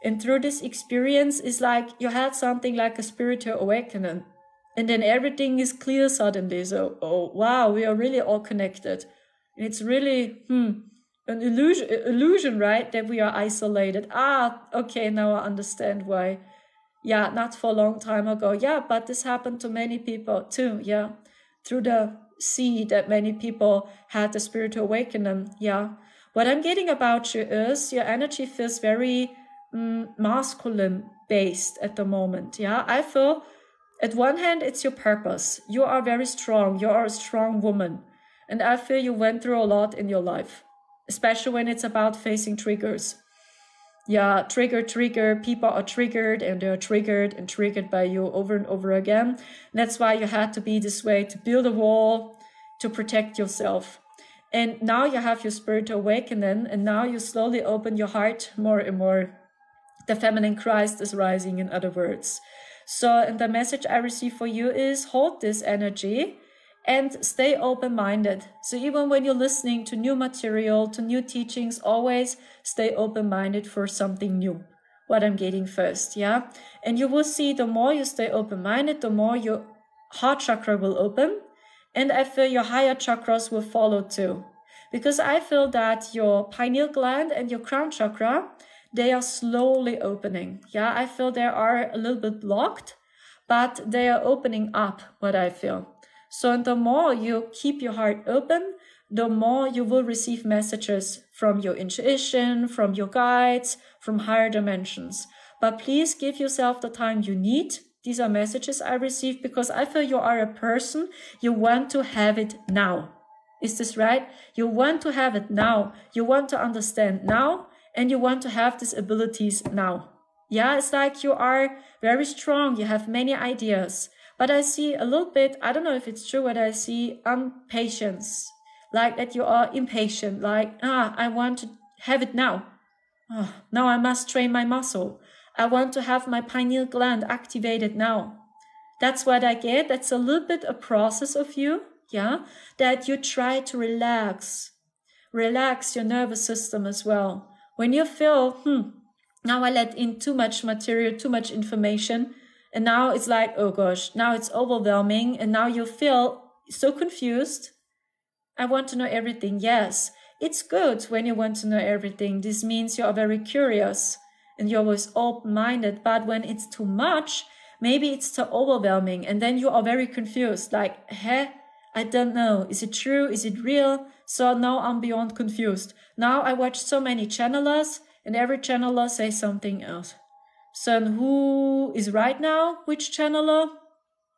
And through this experience, it's like you had something like a spiritual awakening. And then everything is clear suddenly. So, oh, wow, we are really all connected. And it's really, an illusion, right? That we are isolated. Okay, now I understand why. Yeah, not for a long time ago. Yeah, but this happened to many people too. Yeah, through the sea that many people had the spiritual awakening. Yeah, what I'm getting about you is your energy feels very masculine based at the moment. Yeah, I feel at one hand, it's your purpose. You are very strong. You are a strong woman. And I feel you went through a lot in your life, especially when it's about facing triggers. Yeah, trigger, people are triggered and they're triggered and triggered by you over and over again. And that's why you had to be this way, to build a wall, to protect yourself. And now you have your spiritual awakening and now you slowly open your heart more and more. The feminine Christ is rising, in other words. So, and the message I receive for you is hold this energy and stay open-minded. So even when you're listening to new material, to new teachings, always stay open-minded for something new, what I'm getting first, yeah? And you will see the more you stay open-minded, the more your heart chakra will open, and I feel your higher chakras will follow too. Because I feel that your pineal gland and your crown chakra, they are slowly opening. Yeah, I feel they are a little bit blocked, but they are opening up, what I feel. So the more you keep your heart open, the more you will receive messages from your intuition, from your guides, from higher dimensions. But please give yourself the time you need. These are messages I receive because I feel you are a person, you want to have it now. Is this right? You want to have it now. You want to understand now, and you want to have these abilities now. Yeah, it's like you are very strong. You have many ideas. But I see a little bit, I don't know if it's true, but I see impatience. Like that you are impatient. Like, I want to have it now. Now I must train my muscle. I want to have my pineal gland activated now. That's what I get. That's a little bit a process of you. Yeah, that you try to relax your nervous system as well. When you feel, now I let in too much material, too much information, and now it's like, oh gosh, now it's overwhelming, and now you feel so confused. I want to know everything. Yes, it's good when you want to know everything. This means you are very curious and you're always open-minded, but when it's too much, maybe it's too overwhelming, and then you are very confused, like, I don't know. Is it true? Is it real? So now I'm beyond confused. Now I watch so many channelers, and every channeler says something else. So who is right now? Which channeler?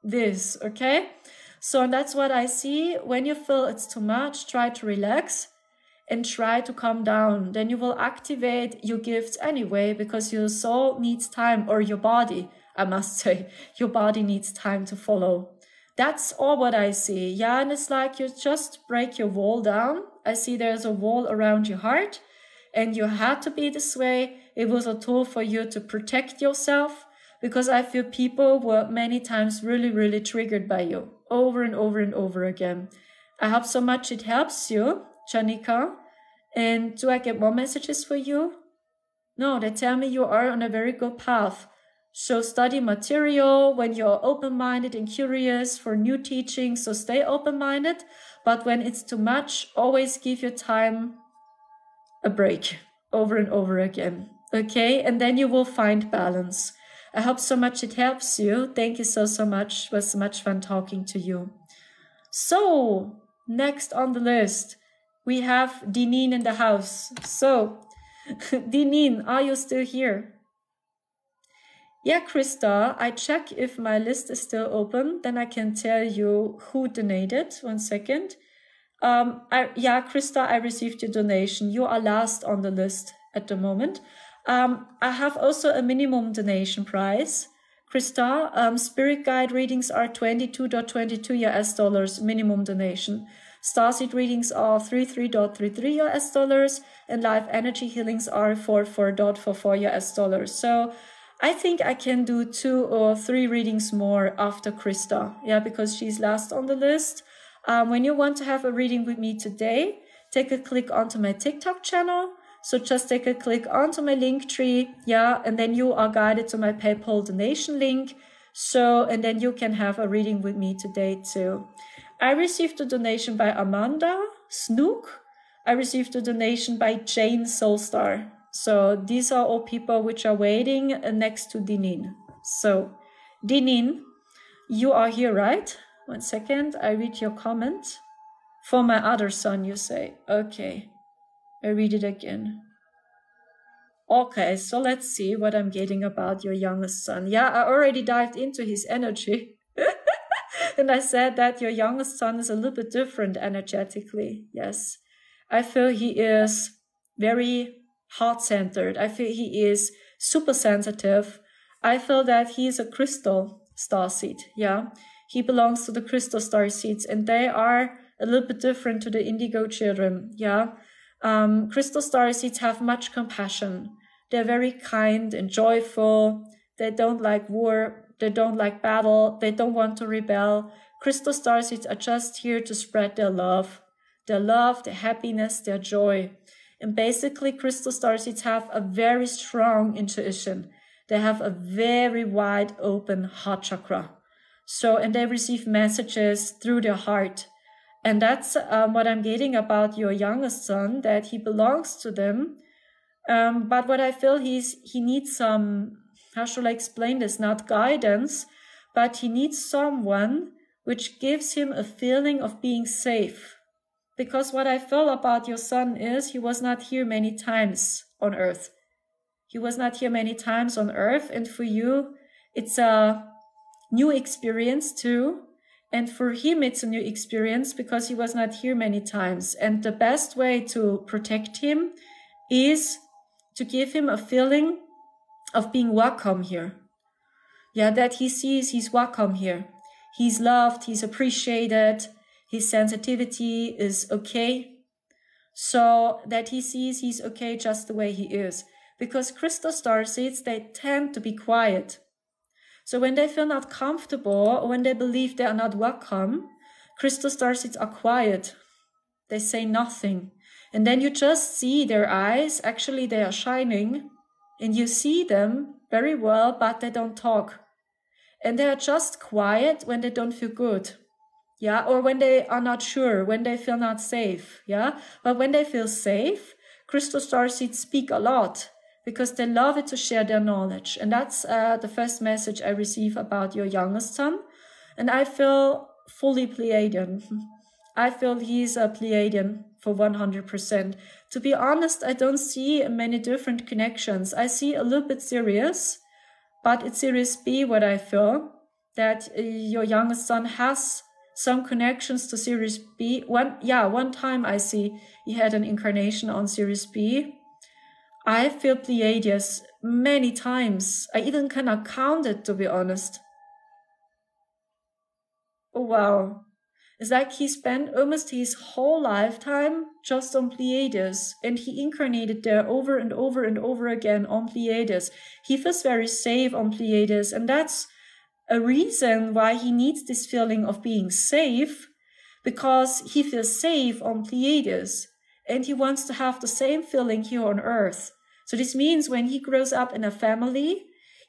This, okay? So that's what I see. When you feel it's too much, try to relax and try to calm down. Then you will activate your gifts anyway, because your soul needs time, or your body, I must say, your body needs time to follow. That's all what I see. Yeah, and it's like you just break your wall down. I see there's a wall around your heart, and you had to be this way. It was a tool for you to protect yourself, because I feel people were many times really, really triggered by you over and over and over again. I hope so much it helps you, Janika. And do I get more messages for you? No, they tell me you are on a very good path. So study material when you're open-minded and curious for new teachings. So stay open-minded, but when it's too much, always give your time a break over and over again. Okay, and then you will find balance. I hope so much it helps you. Thank you so much. It was so much fun talking to you. So next on the list, we have Dineen in the house. So Dineen, are you still here? Yeah, Krista, I check if my list is still open, then I can tell you who donated. 1 second. Krista, I received your donation. You are last on the list at the moment. I have also a minimum donation price. Krista, spirit guide readings are $22.22 minimum donation. Starseed readings are $33.33 and live energy healings are $44.44. So I think I can do 2 or 3 readings more after Krista. Yeah, because she's last on the list. When you want to have a reading with me today, take a click onto my TikTok channel. So just take a click onto my link tree. Yeah, and then you are guided to my PayPal donation link. So, and then you can have a reading with me today too. I received a donation by Amanda Snook. I received a donation by Jane Soulstar. So these are all people which are waiting next to Dineen. So Dineen, you are here, right? 1 second, I read your comment. For my other son, you say. Okay, I read it again. Okay, so let's see what I'm getting about your youngest son. Yeah, I already dived into his energy. And I said that your youngest son is a little bit different energetically. Yes, I feel he is very heart-centered. I feel he is super sensitive. I feel that he is a crystal starseed. Yeah, he belongs to the crystal starseeds, and they are a little bit different to the indigo children. Yeah, crystal starseeds have much compassion. They're very kind and joyful. They don't like war. They don't like battle. They don't want to rebel. Crystal starseeds are just here to spread their love, their happiness, their joy. And basically, crystal starseeds have a very strong intuition. They have a very wide open heart chakra. So, and they receive messages through their heart. And that's what I'm getting about your youngest son, that he belongs to them. But what I feel he needs some, how should I explain this? Not guidance, but he needs someone which gives him a feeling of being safe. Because what I feel about your son is he was not here many times on earth. He was not here many times on earth. And for you, it's a new experience too. And for him, it's a new experience because he was not here many times. And the best way to protect him is to give him a feeling of being welcome here. Yeah, that he sees he's welcome here. He's loved, he's appreciated, his sensitivity is okay. So that he sees he's okay just the way he is. Because crystal starseeds, they tend to be quiet. So when they feel not comfortable or when they believe they are not welcome, crystal starseeds are quiet. They say nothing. And then you just see their eyes, actually they are shining, and you see them very well, but they don't talk. And they are just quiet when they don't feel good. Yeah, or when they are not sure, when they feel not safe. Yeah, but when they feel safe, crystal starseeds speak a lot because they love it to share their knowledge. And that's the first message I receive about your youngest son. And I feel fully Pleiadian. I feel he's a Pleiadian for 100%. To be honest, I don't see many different connections. I see a little bit Sirius, but it's Sirius B what I feel, that your youngest son has some connections to Sirius B. One time I see he had an incarnation on Sirius B. I feel Pleiades many times. I even cannot count it, to be honest. Oh, wow. It's like he spent almost his whole lifetime just on Pleiades, and he incarnated there over and over and over again on Pleiades. He feels very safe on Pleiades, and that's a reason why he needs this feeling of being safe, because he feels safe on Pleiades, and he wants to have the same feeling here on Earth. So this means when he grows up in a family,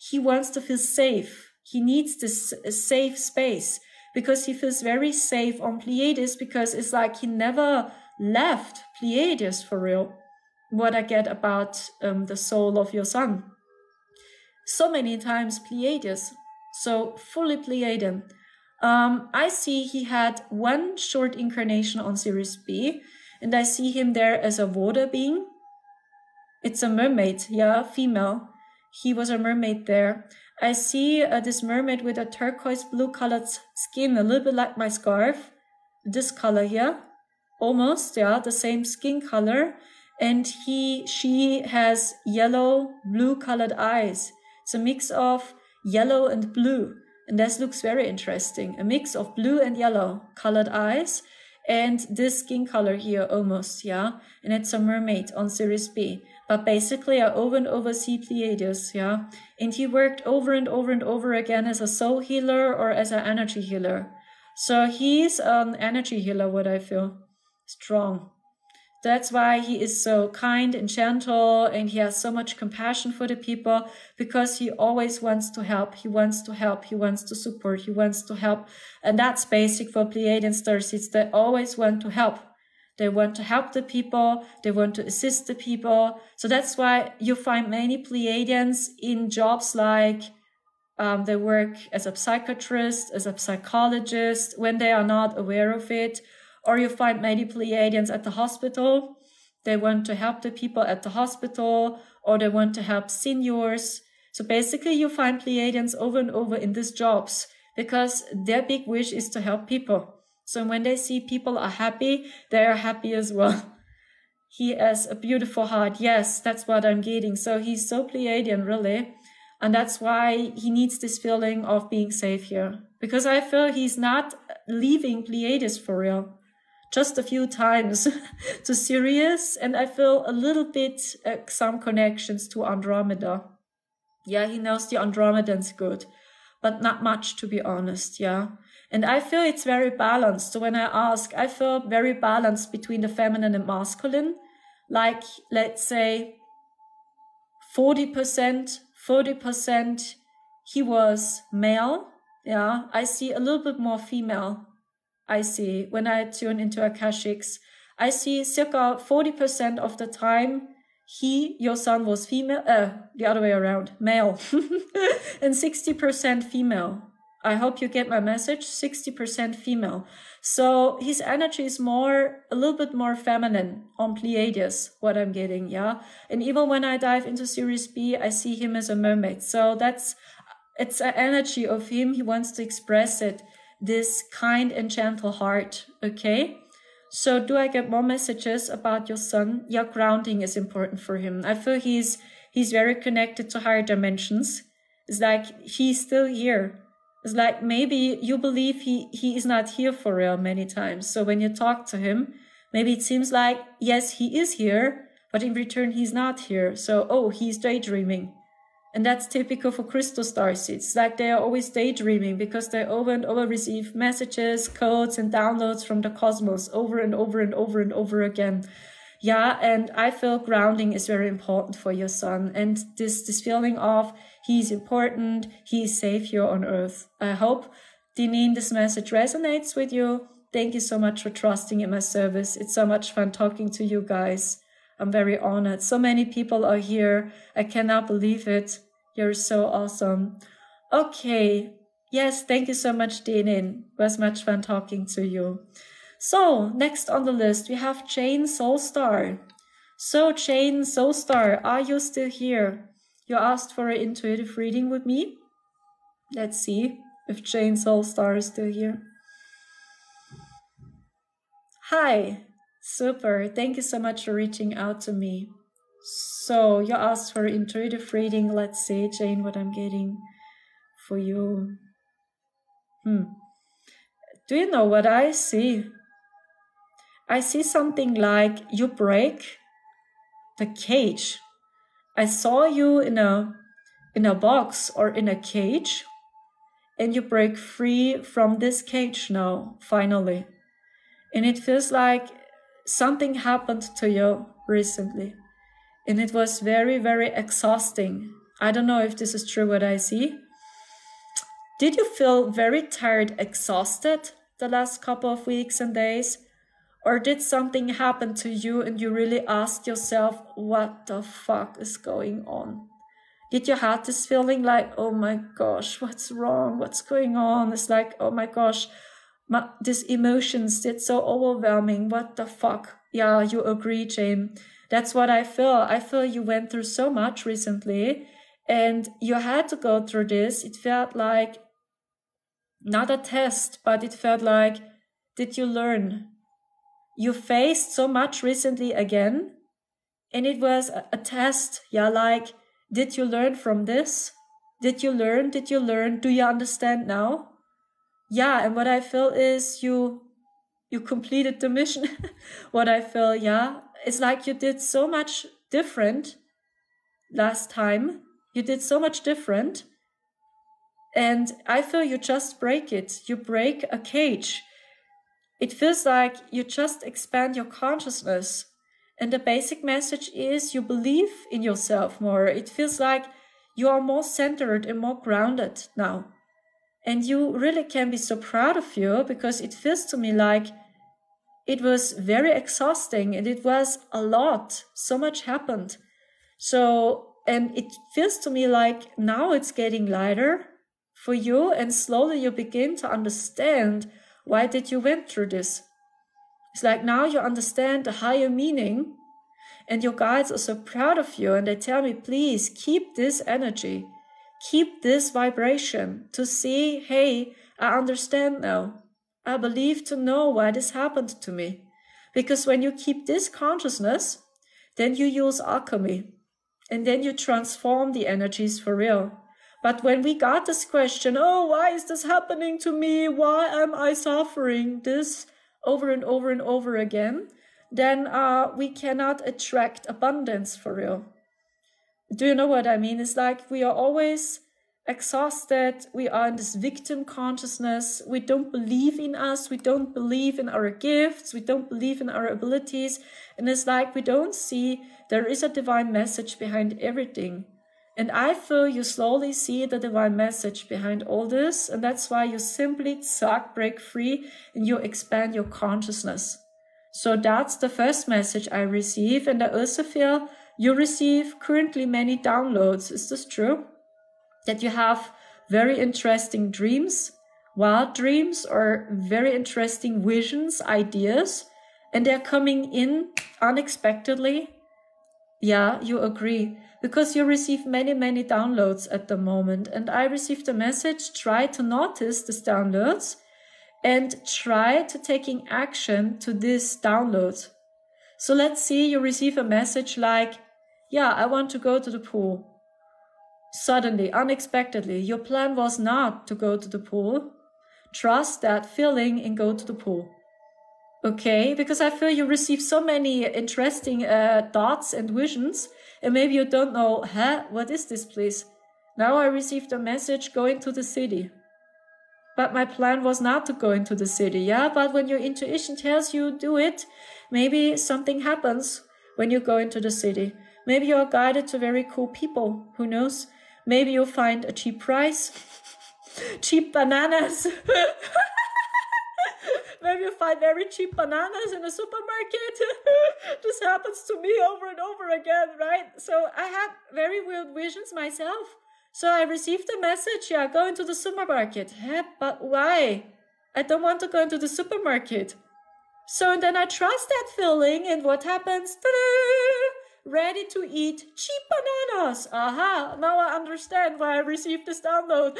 he wants to feel safe. He needs this safe space because he feels very safe on Pleiades, because it's like he never left Pleiades for real. What I get about the soul of your son. So many times Pleiades, so fully Pleiadian. I see he had one short incarnation on Sirius B, and I see him there as a water being. It's a mermaid, yeah, female. He was a mermaid there. I see this mermaid with a turquoise blue colored skin, a little bit like my scarf. This color here, almost, yeah, the same skin color. And she has yellow, blue colored eyes. It's a mix of yellow and blue. And this looks very interesting. A mix of blue and yellow colored eyes. And this skin color here almost, yeah. And it's a mermaid on Sirius B. But basically I over and over see Pleiades, yeah. And he worked over and over and over again as a soul healer or as an energy healer. So he's an energy healer, what I feel. Strong. That's why he is so kind and gentle, and he has so much compassion for the people, because he always wants to help. He wants to help. He wants to support. He wants to help. And that's basic for Pleiadian starseeds. They always want to help. They want to help the people. They want to assist the people. So that's why you find many Pleiadians in jobs like they work as a psychiatrist, as a psychologist, when they are not aware of it. Or you find many Pleiadians at the hospital. They want to help the people at the hospital, or they want to help seniors. So basically you find Pleiadians over and over in these jobs, because their big wish is to help people. So when they see people are happy, they are happy as well. He has a beautiful heart. Yes, that's what I'm getting. So he's so Pleiadian, really. And that's why he needs this feeling of being safe here. Because I feel he's not leaving Pleiades for real. Just a few times to Sirius, and I feel a little bit some connections to Andromeda. Yeah, he knows the Andromedans good, but not much, to be honest, yeah. And I feel it's very balanced. So when I ask, I feel very balanced between the feminine and masculine. Like, let's say 40%, 40% he was male. Yeah, I see a little bit more female. I see when I tune into Akashics, I see circa 40% of the time your son was female, the other way around, male, and 60% female. I hope you get my message, 60% female. So his energy is a little bit more feminine on Pleiades, what I'm getting, yeah? And even when I dive into Series B, I see him as a mermaid. So it's an energy of him. He wants to express it, this kind and gentle heart, okay? So do I get more messages about your son? Yeah, grounding is important for him. I feel he's very connected to higher dimensions. It's like he's still here. It's like maybe you believe he is not here for real many times. So when you talk to him, maybe it seems like, yes, he is here, but in return, he's not here. So, oh, he's daydreaming. And that's typical for crystal starseeds. It's like they are always daydreaming because they over and over receive messages, codes, and downloads from the cosmos over and over and over and over again. Yeah, and I feel grounding is very important for your son. And this feeling of he's important, he's safe here on Earth. I hope, Dineen, this message resonates with you. Thank you so much for trusting in my service. It's so much fun talking to you guys. I'm very honored. So many people are here. I cannot believe it. You're so awesome. Okay. Yes, thank you so much, Dineen. It was much fun talking to you. So, next on the list, we have Jane Soulstar. So, Jane Soulstar, are you still here? You asked for an intuitive reading with me. Let's see if Jane Soulstar is still here. Hi. Super. Thank you so much for reaching out to me. So you asked for intuitive reading. Let's see, Jane, what I'm getting for you. Do you know what I see? I see something like you break the cage. I saw you in a box or in a cage, and you break free from this cage now, finally. And it feels like something happened to you recently. And it was very, very exhausting. I don't know if this is true what I see. Did you feel very tired, exhausted the last couple of weeks and days? Or did something happen to you and you really asked yourself, what the fuck is going on? Did you have this feeling like, oh my gosh, what's wrong? What's going on? It's like, oh my gosh, these emotions, it's so overwhelming. What the fuck? Yeah, you agree, Jane. That's what I feel. I feel you went through so much recently and you had to go through this. It felt like not a test, but it felt like, did you learn? You faced so much recently again, and it was a test. Yeah, like, did you learn from this? Did you learn? Did you learn? Do you understand now? Yeah, and what I feel is you completed the mission. What I feel, yeah, it's like you did so much different last time. You did so much different. And I feel you just break it. You break a cage. It feels like you just expand your consciousness. And the basic message is you believe in yourself more. It feels like you are more centered and more grounded now. And you really can be so proud of you because it feels to me like it was very exhausting and it was a lot. So much happened. So, and it feels to me like now it's getting lighter for you and slowly you begin to understand why did you went through this. It's like now you understand the higher meaning and your guides are so proud of you and they tell me, please keep this energy, keep this vibration to see, hey, I understand now. I believe to know why this happened to me. Because when you keep this consciousness, then you use alchemy and then you transform the energies for real. But when we got this question, oh, why is this happening to me? Why am I suffering this over and over and over again? Then we cannot attract abundance for real. Do you know what I mean? It's like we are always exhausted. We are in this victim consciousness. We don't believe in us. We don't believe in our gifts. We don't believe in our abilities. And it's like we don't see there is a divine message behind everything. And I feel you slowly see the divine message behind all this. And that's why you simply break free and you expand your consciousness. So that's the first message I receive. And I also feel you receive currently many downloads. Is this true? That you have very interesting dreams, wild dreams, or very interesting visions, ideas, and they're coming in unexpectedly. Yeah, you agree, because you receive many, many downloads at the moment. And I received a message, try to notice these downloads and try to taking action to these downloads. So let's see, you receive a message like, yeah, I want to go to the pool. Suddenly, unexpectedly, your plan was not to go to the pool. Trust that feeling and go to the pool. Okay, because I feel you receive so many interesting thoughts and visions, and maybe you don't know, what is this place? Now I received a message going to the city. But my plan was not to go into the city, yeah? But when your intuition tells you do it, maybe something happens when you go into the city. Maybe you're guided to very cool people, who knows? Maybe you'll find a cheap price, cheap bananas. Maybe you find very cheap bananas in a supermarket. This happens to me over and over again, right? So I had very weird visions myself. So I received a message, yeah, go into the supermarket. But why? I don't want to go into the supermarket. So then I trust that feeling, and what happens? Ta-da! Ready to eat cheap bananas. Aha, now I understand why I received this download.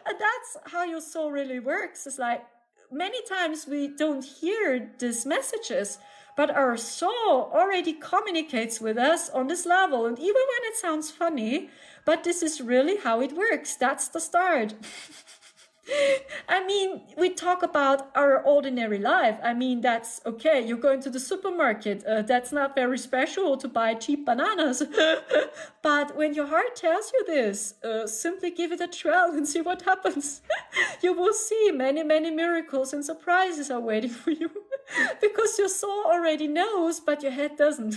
And that's how your soul really works. It's like many times we don't hear these messages, but our soul already communicates with us on this level. And even when it sounds funny, but this is really how it works. That's the start. I mean, we talk about our ordinary life. I mean, that's okay. You're going to the supermarket. That's not very special to buy cheap bananas. But when your heart tells you this, simply give it a trial and see what happens. You will see many, many miracles and surprises are waiting for you. Because your soul already knows, but your head doesn't.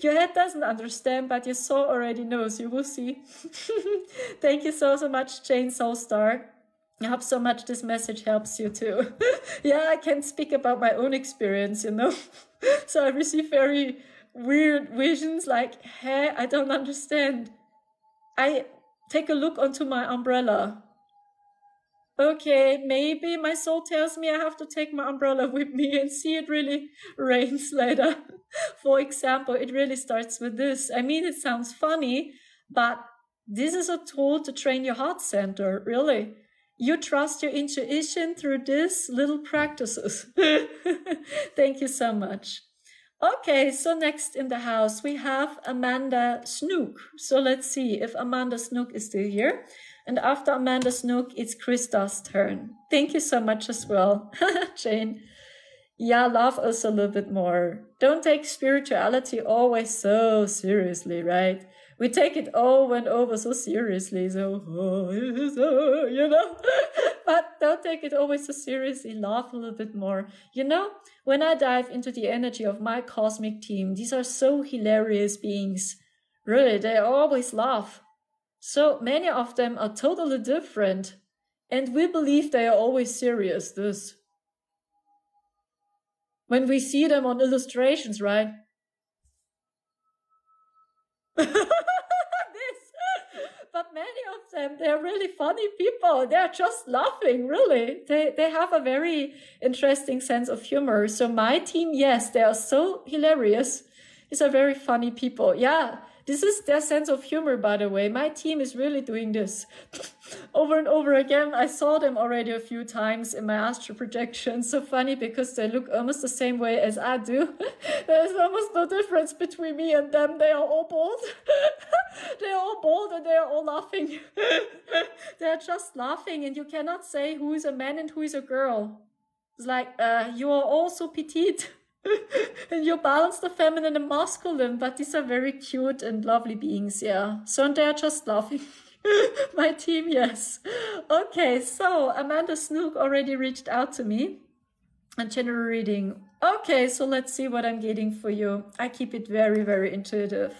Your head doesn't understand, but your soul already knows. You will see. Thank you so much, Jane Soulstar. I hope so much this message helps you too. Yeah, I can speak about my own experience, you know. So I receive very weird visions like, hey, I don't understand. I take a look onto my umbrella. Okay, maybe my soul tells me I have to take my umbrella with me and see it really rains later. For example, it really starts with this. I mean, it sounds funny, but this is a tool to train your heart center, really. You trust your intuition through these little practices. Thank you so much. Okay, so next in the house, we have Amanda Snook. So let's see if Amanda Snook is still here. And after Amanda Snook, it's Krista's turn. Thank you so much as well, Jane. Yeah, love us a little bit more. Don't take spirituality always so seriously, right? We take it over and over so seriously, so, you know, but don't take it always so seriously. Laugh a little bit more. You know, when I dive into the energy of my cosmic team, these are so hilarious beings. Really, they always laugh. So many of them are totally different. And we believe they are always serious, this. When we see them on illustrations, right? But many of them, they're really funny people. They're just laughing, really. They have a very interesting sense of humor. So my team, yes, they are so hilarious. These are very funny people. Yeah, this is their sense of humor, by the way. My team is really doing this. Over and over again, I saw them already a few times in my astral projection. So funny because they look almost the same way as I do. There's almost no difference between me and them. They are all bald. They are all bald and they are all laughing. They're just laughing, and you cannot say who is a man and who is a girl. It's like, you are all so petite. And you balance the feminine and masculine, but these are very cute and lovely beings, yeah. So they're just laughing. My team, yes. Okay, so Amanda Snook already reached out to me. And general reading. Okay, so let's see what I'm getting for you. I keep it very, very intuitive.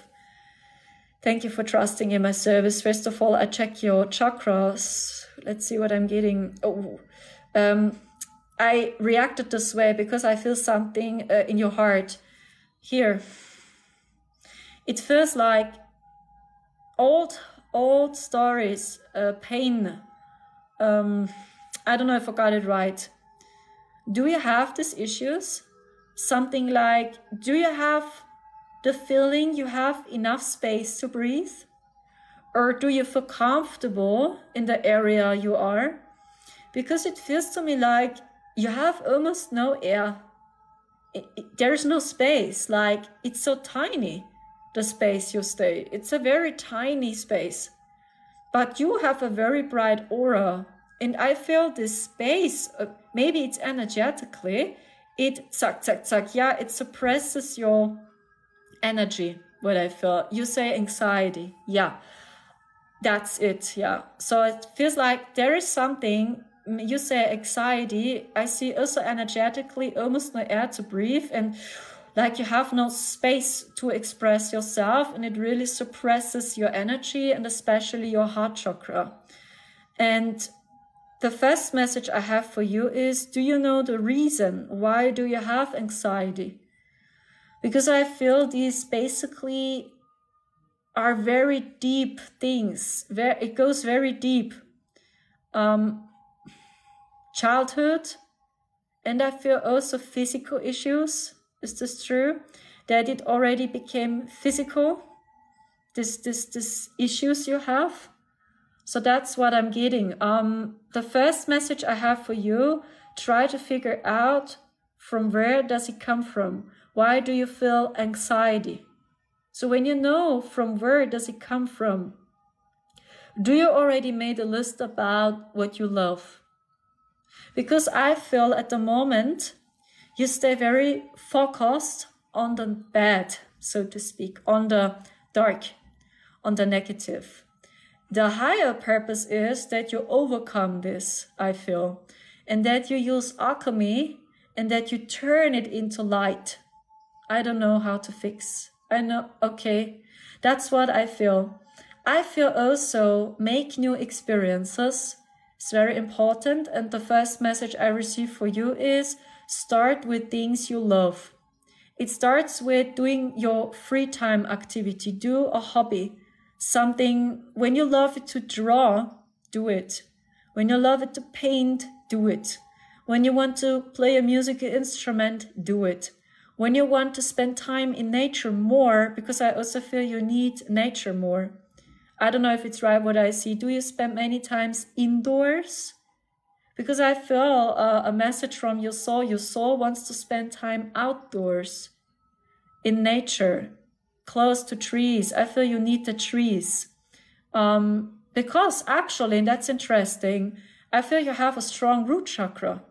Thank you for trusting in my service. First of all, I check your chakras. Let's see what I'm getting. Oh, I reacted this way because I feel something in your heart. Here. It feels like old stories, pain. I don't know if I got it right. Do you have these issues? Something like, do you have the feeling you have enough space to breathe? Or do you feel comfortable in the area you are? Because it feels to me like you have almost no air. There's no space, like it's so tiny, the space you stay. It's a very tiny space. But you have a very bright aura. And I feel this space, maybe it's energetically, it yeah, it suppresses your energy, what I feel. You say anxiety, yeah, that's it, yeah. So it feels like there is something, you say anxiety, I see also energetically almost no air to breathe and like you have no space to express yourself and it really suppresses your energy and especially your heart chakra. And the first message I have for you is, do you know the reason? Why do you have anxiety? Because I feel these basically are very deep things. It goes very deep. Childhood, and I feel also physical issues. Is this true? That it already became physical? This issues you have? So that's what I'm getting. The first message I have for you, try to figure out from where does it come from? Why do you feel anxiety? So when you know from where does it come from, do you already made a list about what you love? Because I feel at the moment, you stay very focused on the bad, so to speak, on the dark, on the negative. The higher purpose is that you overcome this, I feel, and that you use alchemy and that you turn it into light. I don't know how to fix. I know, okay, that's what I feel. I feel also make new experiences. It's very important. And the first message I receive for you is start with things you love. It starts with doing your free time activity. Do a hobby. Something, when you love it to draw, do it. When you love it to paint, do it. When you want to play a musical instrument, do it. When you want to spend time in nature more, because I also feel you need nature more. I don't know if it's right what I see. Do you spend many times indoors? Because I feel a message from your soul. Your soul wants to spend time outdoors, in nature, close to trees. I feel you need the trees. Because actually, and that's interesting, I feel you have a strong root chakra.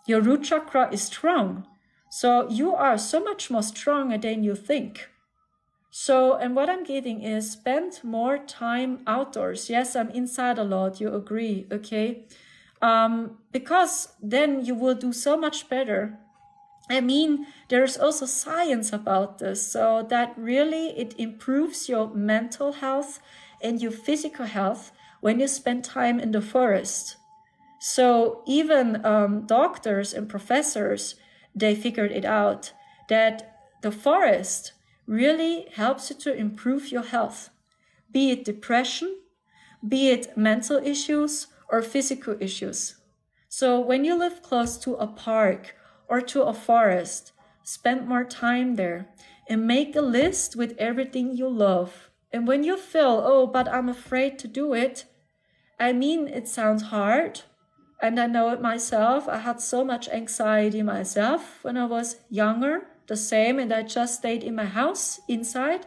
Your root chakra is strong. So you are so much more stronger than you think. So, and what I'm getting is spend more time outdoors. Yes, I'm inside a lot. You agree, okay? Because then you will do so much better. I mean, there's also science about this, so that really it improves your mental health and your physical health when you spend time in the forest. So even doctors and professors, they figured it out that the forest really helps you to improve your health, be it depression, be it mental issues or physical issues. So when you live close to a park or to a forest, spend more time there and make a list with everything you love. And when you feel, oh, but I'm afraid to do it, I mean, it sounds hard. And I know it myself. I had so much anxiety myself when I was younger, the same. And I just stayed in my house inside.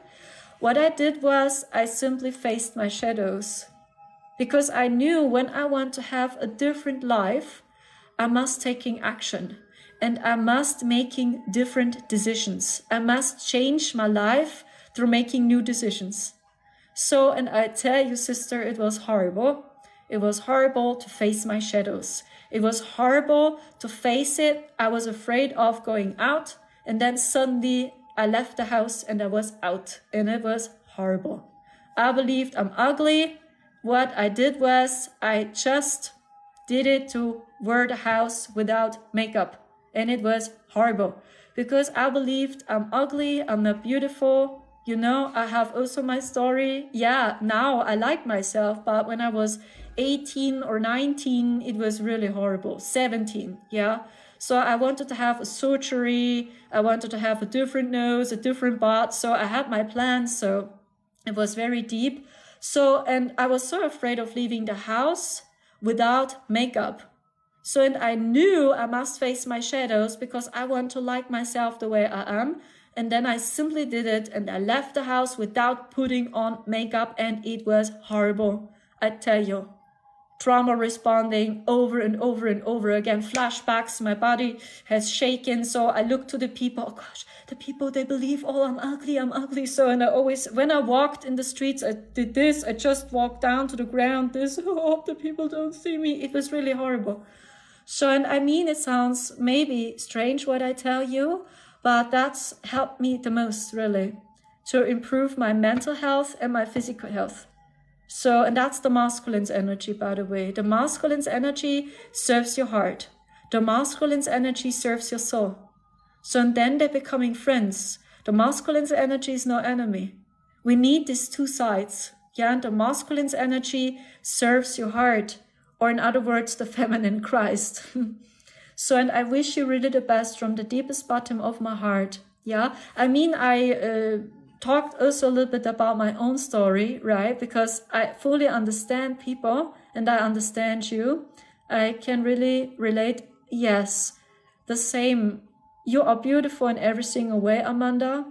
What I did was I simply faced my shadows because I knew when I want to have a different life, I must taking action and I must making different decisions. I must change my life through making new decisions. So, and I tell you, sister, it was horrible. It was horrible to face my shadows. It was horrible to face it. I was afraid of going out. And then suddenly I left the house and I was out. And it was horrible. I believed I'm ugly. What I did was I just did it to wear the house without makeup. And it was horrible. Because I believed I'm ugly, I'm not beautiful. You know, I have also my story. Yeah, now I like myself, but when I was 18 or 19, it was really horrible. 17, yeah. So I wanted to have a surgery. I wanted to have a different nose, a different butt. So I had my plans. So it was very deep. So, and I was so afraid of leaving the house without makeup. So, and I knew I must face my shadows because I want to like myself the way I am. And then I simply did it and I left the house without putting on makeup and it was horrible. I tell you, trauma responding over and over and over again, flashbacks, my body has shaken. So I look to the people, oh gosh, the people, they believe, oh, I'm ugly. So, and I always, when I walked in the streets, I did this, I just walked down to the ground, this, oh, the people don't see me. It was really horrible. So, and I mean, it sounds maybe strange what I tell you, but that's helped me the most, really, to improve my mental health and my physical health. So, and that's the masculine's energy, by the way. The masculine's energy serves your heart. The masculine's energy serves your soul. So, and then they're becoming friends. The masculine's energy is no enemy. We need these two sides. Yeah, and the masculine's energy serves your heart. Or in other words, the feminine Christ. So, and I wish you really the best from the deepest bottom of my heart. Yeah, I mean, I talked also a little bit about my own story, right? Because I fully understand people and I understand you. I can really relate. Yes, the same. You are beautiful in every single way, Amanda.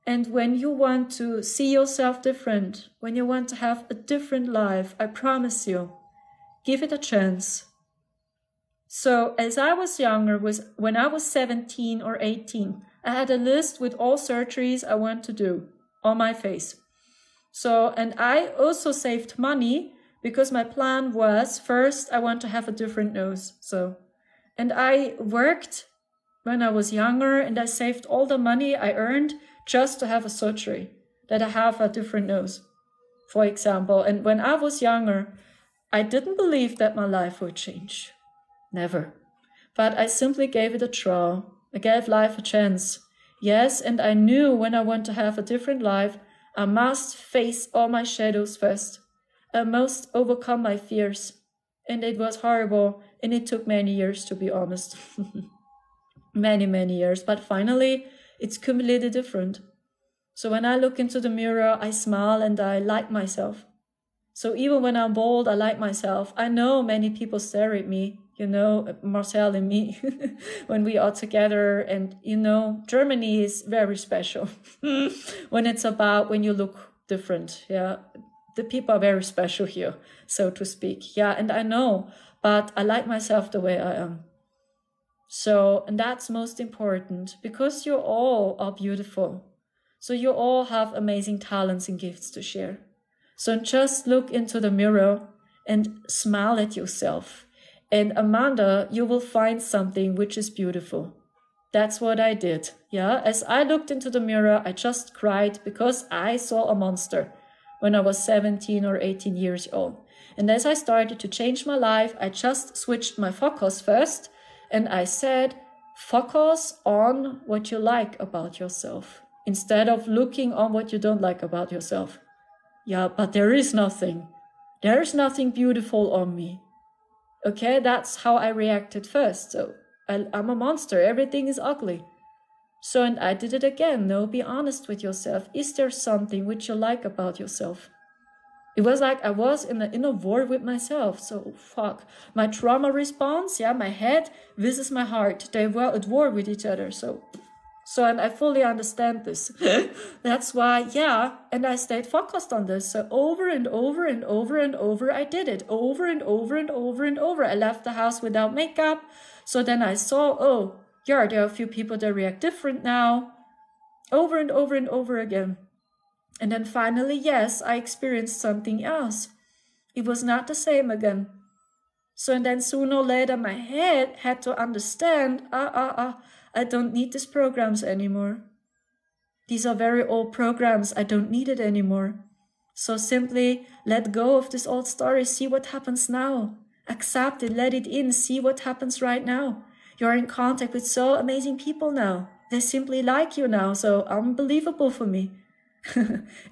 And when you want to see yourself different, when you want to have a different life, I promise you, give it a chance. So as I was younger, when I was 17 or 18, I had a list with all surgeries I want to do on my face. So, and I also saved money because my plan was first, I want to have a different nose. So, and I worked when I was younger and I saved all the money I earned just to have a surgery, that I have a different nose, for example. And when I was younger, I didn't believe that my life would change. Never. But I simply gave it a try. I gave life a chance. Yes, and I knew when I want to have a different life, I must face all my shadows first. I must overcome my fears. And it was horrible, and it took many years, to be honest. Many years. But finally, it's completely different. So when I look into the mirror, I smile and I like myself. So even when I'm bald, I like myself. I know many people stare at me, you know, Marcel and me, when we are together. And, you know, Germany is very special when it's about when you look different. Yeah, the people are very special here, so to speak. Yeah, and I know, but I like myself the way I am. So, and that's most important because you all are beautiful. So you all have amazing talents and gifts to share. So just look into the mirror and smile at yourself. And Amanda, you will find something which is beautiful. That's what I did. Yeah, as I looked into the mirror, I just cried because I saw a monster when I was 17 or 18 years old. And as I started to change my life, I just switched my focus first. And I said, focus on what you like about yourself instead of looking on what you don't like about yourself. Yeah, but there is nothing. There is nothing beautiful on me. Okay, that's how I reacted first. So I'm a monster. Everything is ugly. So, and I did it again. No, be honest with yourself. Is there something which you like about yourself? It was like I was in a war with myself. So, fuck. My trauma response, yeah, my head versus my heart. They were at war with each other. So, and I fully understand this. That's why, yeah, and I stayed focused on this. So over and over and over and over, I did it. Over and over and over and over. I left the house without makeup. So then I saw, oh, yeah, there are a few people that react different now. Over and over and over again. And then finally, yes, I experienced something else. It was not the same again. So and then sooner or later my head had to understand, I don't need these programs anymore. These are very old programs, I don't need it anymore. So simply let go of this old story, see what happens now. Accept it, let it in, see what happens right now. You're in contact with so amazing people now. They simply like you now, so unbelievable for me.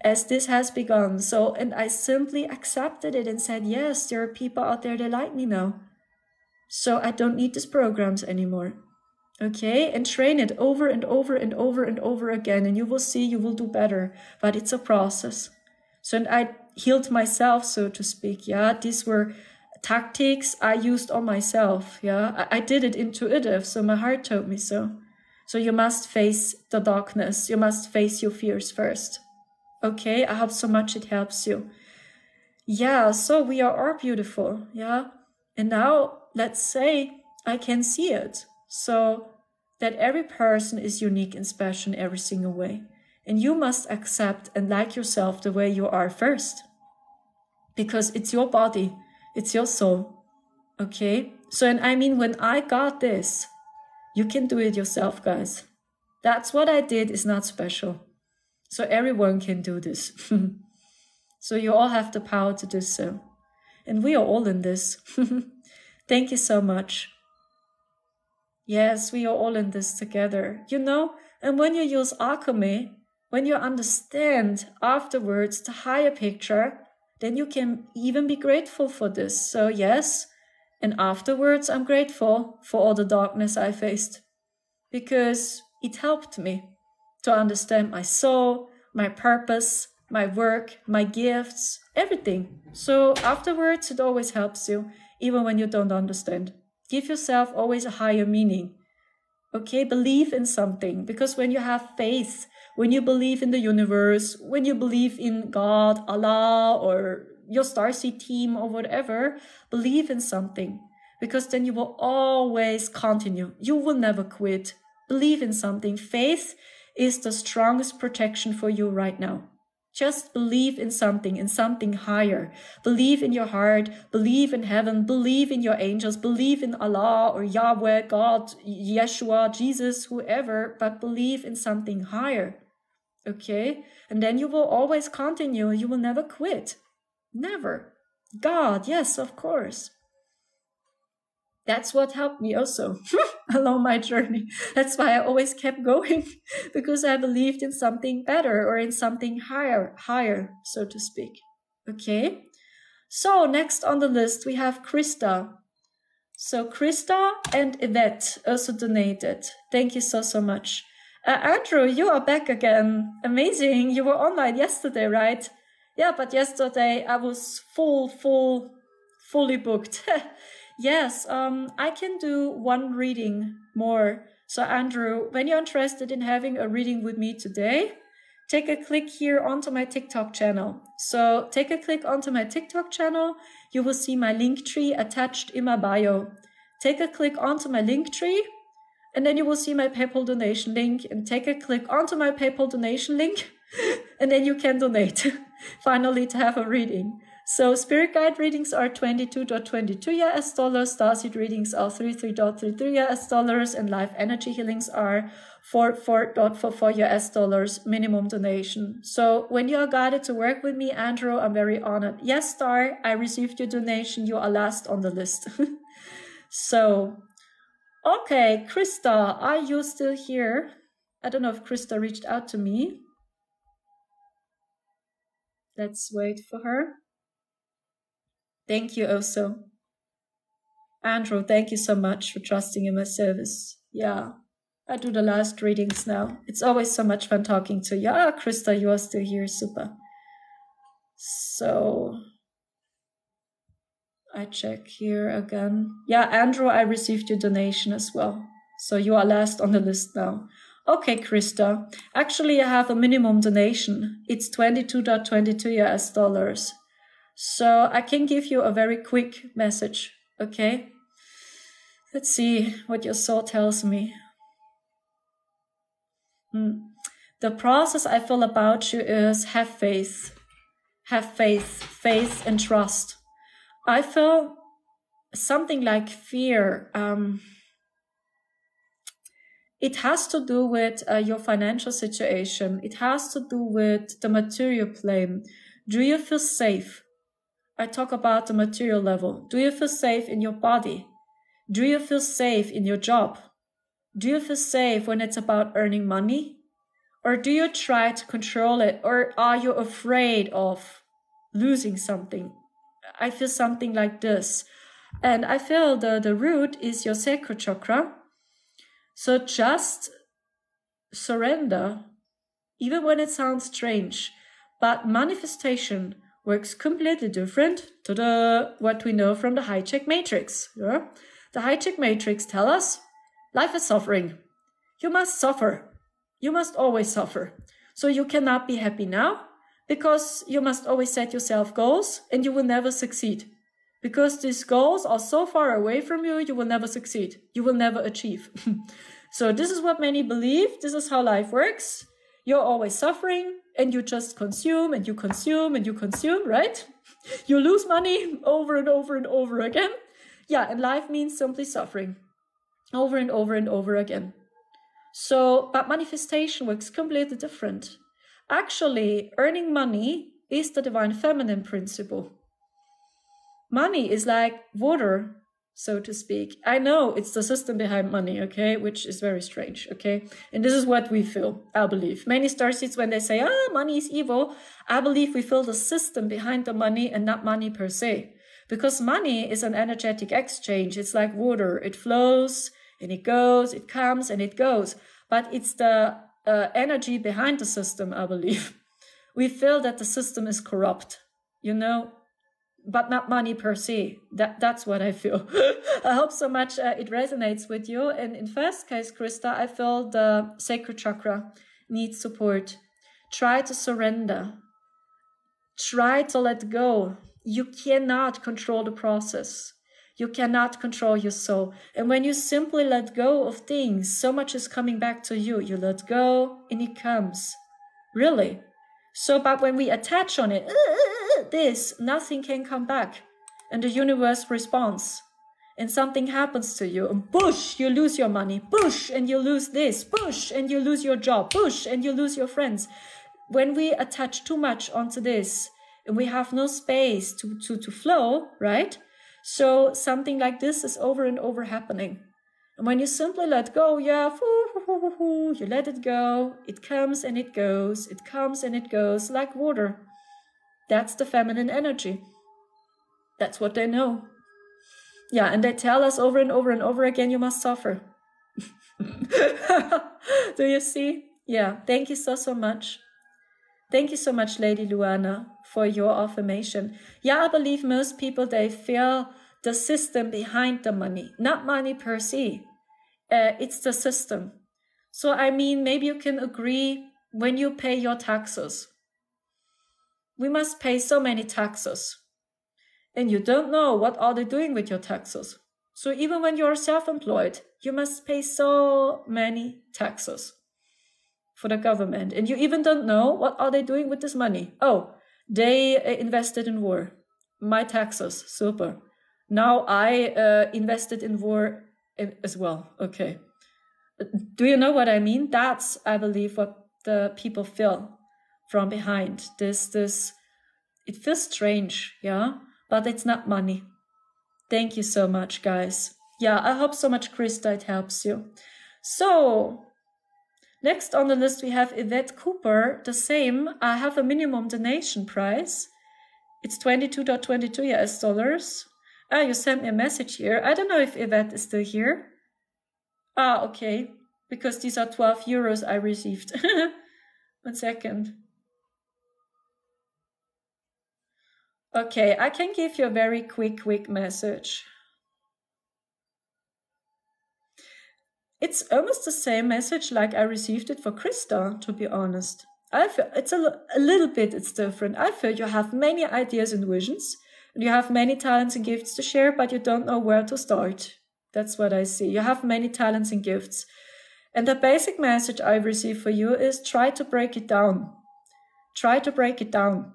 As this has begun. So, and I simply accepted it and said, yes, there are people out there that like me now. So I don't need these programs anymore. Okay, and train it over and over and over and over again, and you will see you will do better. But it's a process. So, and I healed myself, so to speak. Yeah, these were tactics I used on myself. Yeah, I did it intuitive, so my heart told me so. So you must face the darkness. You must face your fears first. Okay, I hope so much it helps you. Yeah, so we are all beautiful. Yeah, and now let's say I can see it. So that every person is unique and special in every single way. And you must accept and like yourself the way you are first. Because it's your body, it's your soul. Okay? So, and I mean, when I got this, you can do it yourself, guys. That's what I did is not special. So everyone can do this. So you all have the power to do so. And we are all in this. Thank you so much. Yes, we are all in this together, you know? And when you use alchemy, when you understand afterwards the higher picture, then you can even be grateful for this. So yes, and afterwards I'm grateful for all the darkness I faced, because it helped me to understand my soul, my purpose, my work, my gifts, everything. So afterwards, it always helps you, even when you don't understand. Give yourself always a higher meaning. Okay, believe in something, because when you have faith, when you believe in the universe, when you believe in God, Allah, or your starseed team or whatever, believe in something, because then you will always continue. You will never quit. Believe in something. Faith is the strongest protection for you right now. Just believe in something higher. Believe in your heart, believe in heaven, believe in your angels, believe in Allah or Yahweh, God, Yeshua, Jesus, whoever, but believe in something higher. Okay? And then you will always continue. You will never quit. Never. God, yes, of course. That's what helped me also along my journey. That's why I always kept going, because I believed in something better or in something higher, so to speak. Okay. So next on the list, we have Krista. So Krista and Yvette also donated. Thank you so much. Andrew, you are back again. Amazing. You were online yesterday, right? Yeah, but yesterday I was fully booked. Yes, I can do one reading more. So Andrew, when you're interested in having a reading with me today, take a click here onto my TikTok channel. So take a click onto my TikTok channel. You will see my link tree attached in my bio. Take a click onto my link tree, and then you will see my PayPal donation link, and take a click onto my PayPal donation link, and then you can donate finally to have a reading. So spirit guide readings are $22.22 US dollars, starseed readings are $33.33 US dollars, and live energy healings are $4.44 US dollars minimum donation. So when you are guided to work with me, Andrew, I'm very honored. Yes, Star, I received your donation. You are last on the list. So, okay, Krista, are you still here? I don't know if Krista reached out to me. Let's wait for her. Thank you also. Andrew, thank you so much for trusting in my service. Yeah, I do the last readings now. It's always so much fun talking to you. Ah, Krista, you are still here. Super. So I check here again. Yeah, Andrew, I received your donation as well. So you are last on the list now. Okay, Krista. Actually, I have a minimum donation. It's $22.22 US dollars. So I can give you a very quick message, okay? Let's see what your soul tells me. The process I feel about you is have faith. Have faith, faith and trust. I feel something like fear. It has to do with your financial situation. It has to do with the material plane. Do you feel safe? I talk about the material level. Do you feel safe in your body? Do you feel safe in your job? Do you feel safe when it's about earning money? Or do you try to control it? Or are you afraid of losing something? I feel something like this. And I feel the root is your sacral chakra. So just surrender, even when it sounds strange. But manifestation works completely different to what we know from the hijack matrix. Yeah? The hijack matrix tells us life is suffering. You must suffer. You must always suffer. So you cannot be happy now because you must always set yourself goals and you will never succeed. Because these goals are so far away from you, you will never succeed. You will never achieve. So this is what many believe. This is how life works. You're always suffering and you just consume and you consume and you consume, right? You lose money over and over and over again. Yeah, and life means simply suffering over and over and over again. So, but manifestation works completely different. Actually, earning money is the divine feminine principle. Money is like water, so to speak. I know it's the system behind money, okay, which is very strange, okay? And this is what we feel, I believe. Many starseeds, when they say, money is evil, I believe we feel the system behind the money and not money per se. Because money is an energetic exchange. It's like water. It flows and it goes, it comes and it goes. But it's the energy behind the system, I believe. We feel that the system is corrupt, you know, but not money per se. That's what I feel. I hope so much it resonates with you. And in first case, Krista, I feel the sacral chakra needs support. Try to surrender. Try to let go. You cannot control the process. You cannot control your soul. And when you simply let go of things, so much is coming back to you. You let go and it comes. Really. So, but when we attach on it, this, nothing can come back. And the universe responds. And something happens to you. And push, you lose your money. Push, and you lose this. Push, and you lose your job. Push, and you lose your friends. When we attach too much onto this, and we have no space to flow, right? So something like this is over and over happening. And when you simply let go, you let it go, it comes and it goes, it comes and it goes like water. That's the feminine energy. That's what they know. Yeah, and they tell us over and over and over again, you must suffer. Do you see? Yeah, thank you so much. Thank you so much, Lady Luana, for your affirmation. Yeah, I believe most people, they feel the system behind the money, not money per se. It's the system. So, I mean, maybe you can agree when you pay your taxes. We must pay so many taxes. And you don't know what are they doing with your taxes. So even when you're self-employed, you must pay so many taxes for the government. And you even don't know what are they doing with this money. Oh, they invested in war. My taxes, super. Now I invested in war as well. Okay. Do you know what I mean? That's, I believe, what the people feel from behind. This, it feels strange, yeah? But it's not money. Thank you so much, guys. Yeah, I hope so much, Krista, it helps you. So, next on the list, we have Yvette Cooper. The same, I have a minimum donation price. It's 22.22 US dollars. You sent me a message here. I don't know if Yvette is still here. Okay. Because these are 12 euros I received. 1 second. Okay, I can give you a very quick message. It's almost the same message like I received it for Krista, to be honest. I feel it's a little bit, it's different. I feel you have many ideas and visions, and you have many talents and gifts to share, but you don't know where to start. That's what I see. You have many talents and gifts. And the basic message I receive for you is try to break it down. Try to break it down.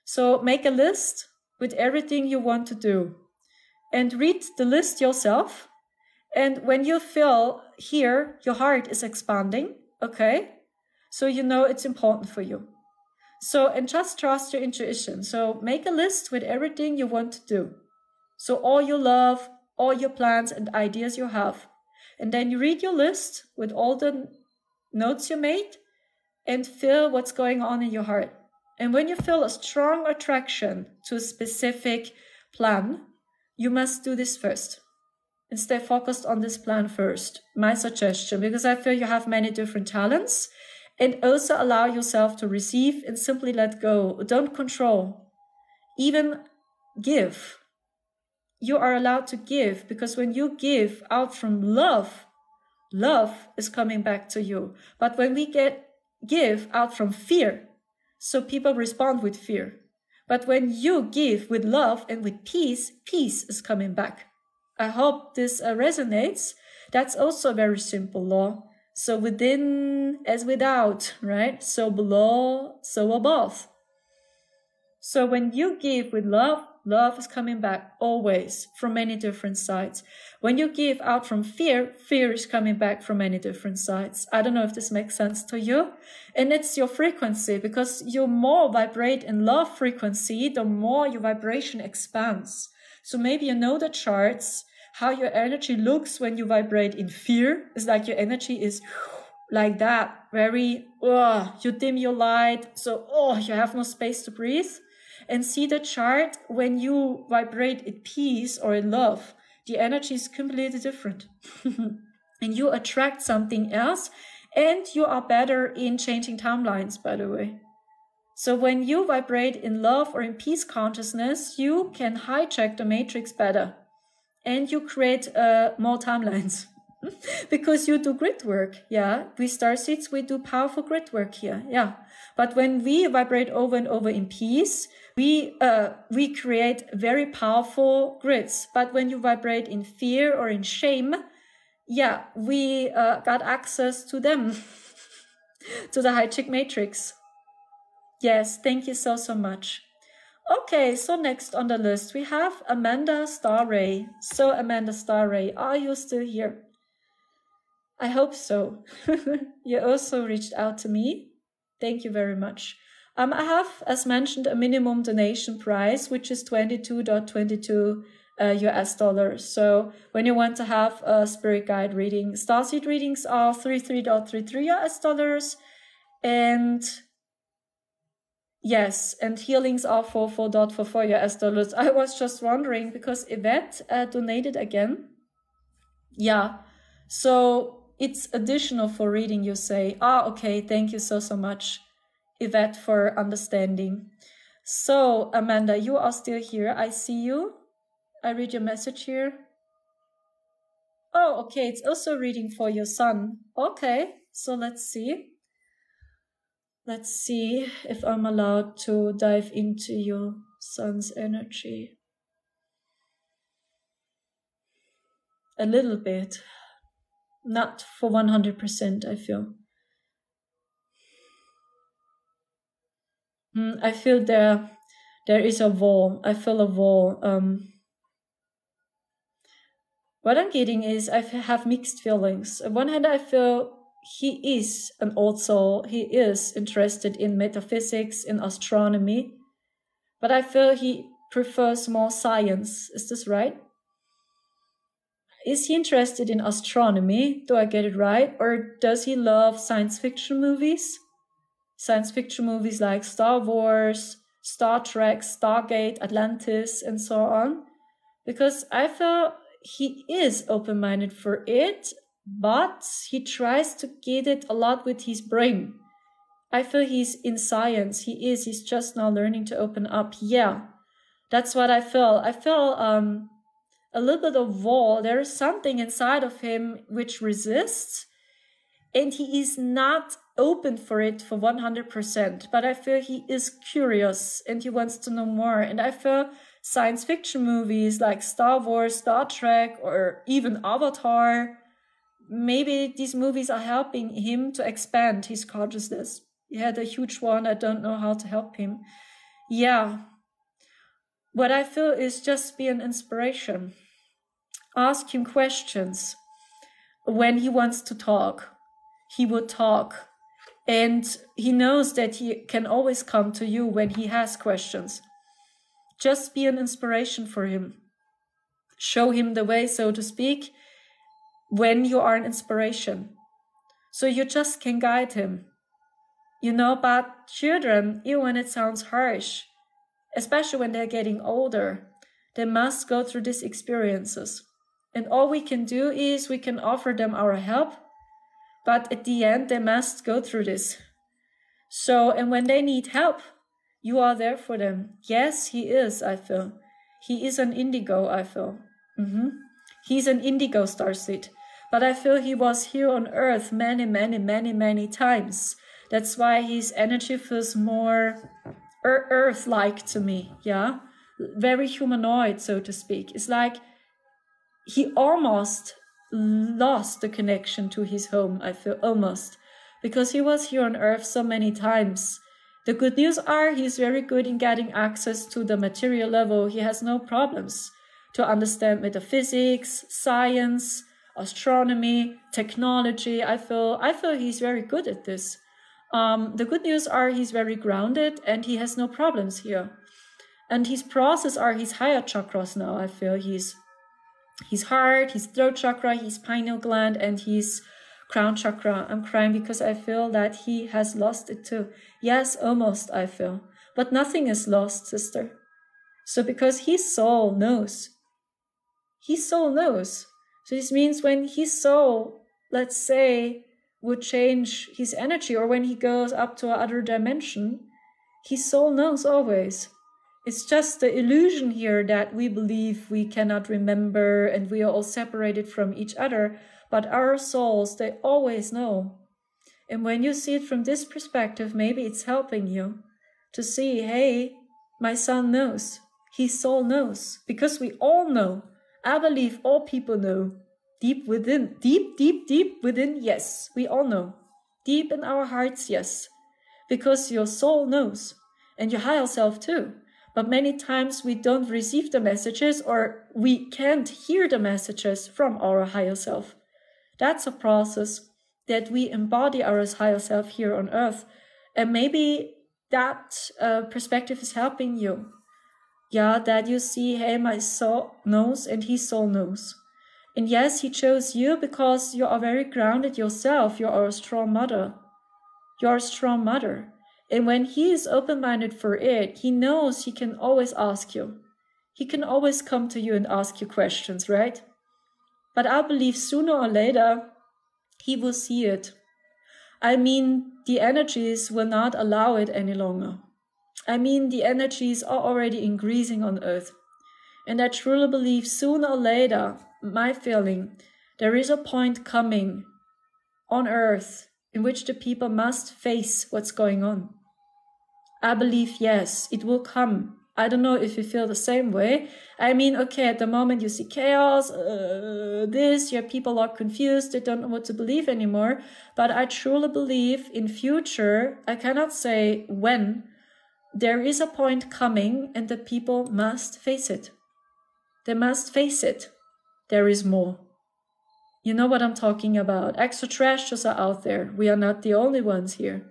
So make a list with everything you want to do and read the list yourself. And when you feel here, your heart is expanding, okay? So you know it's important for you. So, and just trust your intuition. So make a list with everything you want to do. So all your love, all your plans and ideas you have. And then you read your list with all the notes you made and feel what's going on in your heart. And when you feel a strong attraction to a specific plan, you must do this first. And stay focused on this plan first. My suggestion, because I feel you have many different talents. And also allow yourself to receive and simply let go. Don't control. Even give. You are allowed to give, because when you give out from love, love is coming back to you. But when we give out from fear, so people respond with fear. But when you give with love and with peace, peace is coming back. I hope this resonates. That's also a very simple law. So within as without, right? So below, so above. So when you give with love, love is coming back always from many different sides. When you give out from fear, fear is coming back from many different sides. I don't know if this makes sense to you. And it's your frequency, because you more vibrate in love frequency, the more your vibration expands. So maybe you know the charts, how your energy looks when you vibrate in fear. It's like your energy is like that, very, you dim your light, so, you have no space to breathe. And see the chart, when you vibrate in peace or in love, the energy is completely different. And you attract something else, and you are better in changing timelines, by the way. So when you vibrate in love or in peace consciousness, you can hijack the matrix better. And you create more timelines. Because you do grid work, yeah. We starseeds, we do powerful grid work here, yeah. But when we vibrate over and over in peace, we create very powerful grids. But when you vibrate in fear or in shame, yeah, we got access to them, to the hijack matrix. Yes, thank you so much. Okay, so next on the list we have Amanda Starray. So Amanda Starray, are you still here? I hope so. You also reached out to me. Thank you very much. I have, as mentioned, a minimum donation price, which is 22.22 US dollars. So when you want to have a spirit guide reading, starseed readings are 33.33 US dollars. And yes, and healings are 44.44 US dollars. I was just wondering, because Yvette donated again. Yeah, so it's additional for reading, you say. Okay, thank you so much, Yvette, for understanding. So, Amanda, you are still here. I see you. I read your message here. Oh, okay, it's also reading for your son. Okay, so let's see. Let's see if I'm allowed to dive into your son's energy. A little bit. Not for 100%, I feel. I feel there is a wall. I feel a wall. What I'm getting is I have mixed feelings. On one hand, I feel he is an old soul. He is interested in metaphysics, in astronomy. But I feel he prefers more science. Is this right? Is he interested in astronomy? Do I get it right? Or does he love science fiction movies? Science fiction movies like Star Wars, Star Trek, Stargate, Atlantis, and so on. Because I feel he is open-minded for it, but he tries to get it a lot with his brain. I feel he's in science. He's just now learning to open up. Yeah, that's what I feel. I feel a little bit of wall. There is something inside of him which resists, and he is not open for it for 100%. But I feel he is curious and he wants to know more. And I feel science fiction movies like Star Wars, Star Trek, or even Avatar, maybe these movies are helping him to expand his consciousness. He had a huge one. I don't know how to help him. Yeah. What I feel is just be an inspiration. Ask him questions. When he wants to talk, he would talk. And he knows that he can always come to you when he has questions. Just be an inspiration for him. Show him the way, so to speak, when you are an inspiration. So you just can guide him. You know, but children, even when it sounds harsh, especially when they're getting older, they must go through these experiences. And all we can do is we can offer them our help, but at the end, they must go through this. So, and when they need help, you are there for them. Yes, he is, I feel. He is an indigo, I feel. He's an indigo starseed. But I feel he was here on Earth many times. That's why his energy feels more Earth-like to me, yeah? Very humanoid, so to speak. It's like he almost lost the connection to his home, I feel, almost. Because he was here on Earth so many times. The good news are he's very good in getting access to the material level. He has no problems to understand metaphysics, science, astronomy, technology. I feel he's very good at this. The good news are he's very grounded and he has no problems here. And his process are his higher chakras now. I feel his heart, his throat chakra, his pineal gland, and his crown chakra. I'm crying because I feel that he has lost it too. Yes, almost, I feel. But nothing is lost, sister. So because his soul knows. His soul knows. So this means when his soul, let's say, would change his energy, or when he goes up to another dimension, his soul knows always. It's just the illusion here that we believe we cannot remember and we are all separated from each other. But our souls, they always know. And when you see it from this perspective, maybe it's helping you to see, hey, my son knows. His soul knows. Because we all know. I believe all people know. Deep within, deep within, yes, we all know. Deep in our hearts, yes. Because your soul knows. And your higher self too. But many times we don't receive the messages, or we can't hear the messages from our higher self. That's a process that we embody our higher self here on Earth. And maybe that perspective is helping you. Yeah, that you see, hey, my soul knows and his soul knows. And yes, he chose you because you are very grounded yourself. You are a strong mother. You are a strong mother. And when he is open-minded for it, he knows he can always ask you. He can always come to you and ask you questions, right? But I believe sooner or later, he will see it. I mean, the energies will not allow it any longer. I mean, the energies are already increasing on Earth. And I truly believe sooner or later, my feeling, there is a point coming on Earth in which the people must face what's going on. I believe, yes, it will come. I don't know if you feel the same way. I mean, okay, at the moment you see chaos, people are confused, they don't know what to believe anymore. But I truly believe in future, I cannot say when, there is a point coming and the people must face it. They must face it. There is more. You know what I'm talking about. Extraterrestrials are out there. We are not the only ones here.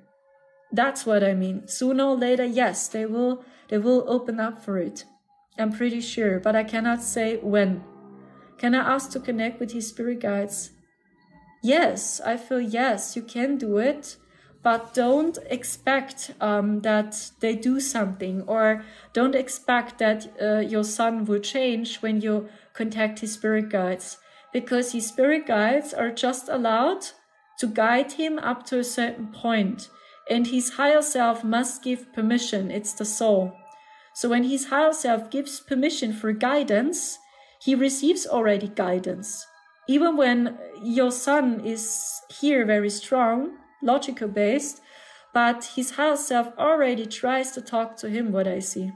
That's what I mean. Sooner or later, yes, they will open up for it. I'm pretty sure, but I cannot say when. Can I ask to connect with his spirit guides? Yes, I feel yes, you can do it, but don't expect that they do something, or don't expect that your son will change when you contact his spirit guides, because his spirit guides are just allowed to guide him up to a certain point. And his higher self must give permission. It's the soul. So when his higher self gives permission for guidance, he receives already guidance. Even when your son is here very strong, logical based, but his higher self already tries to talk to him, what I see.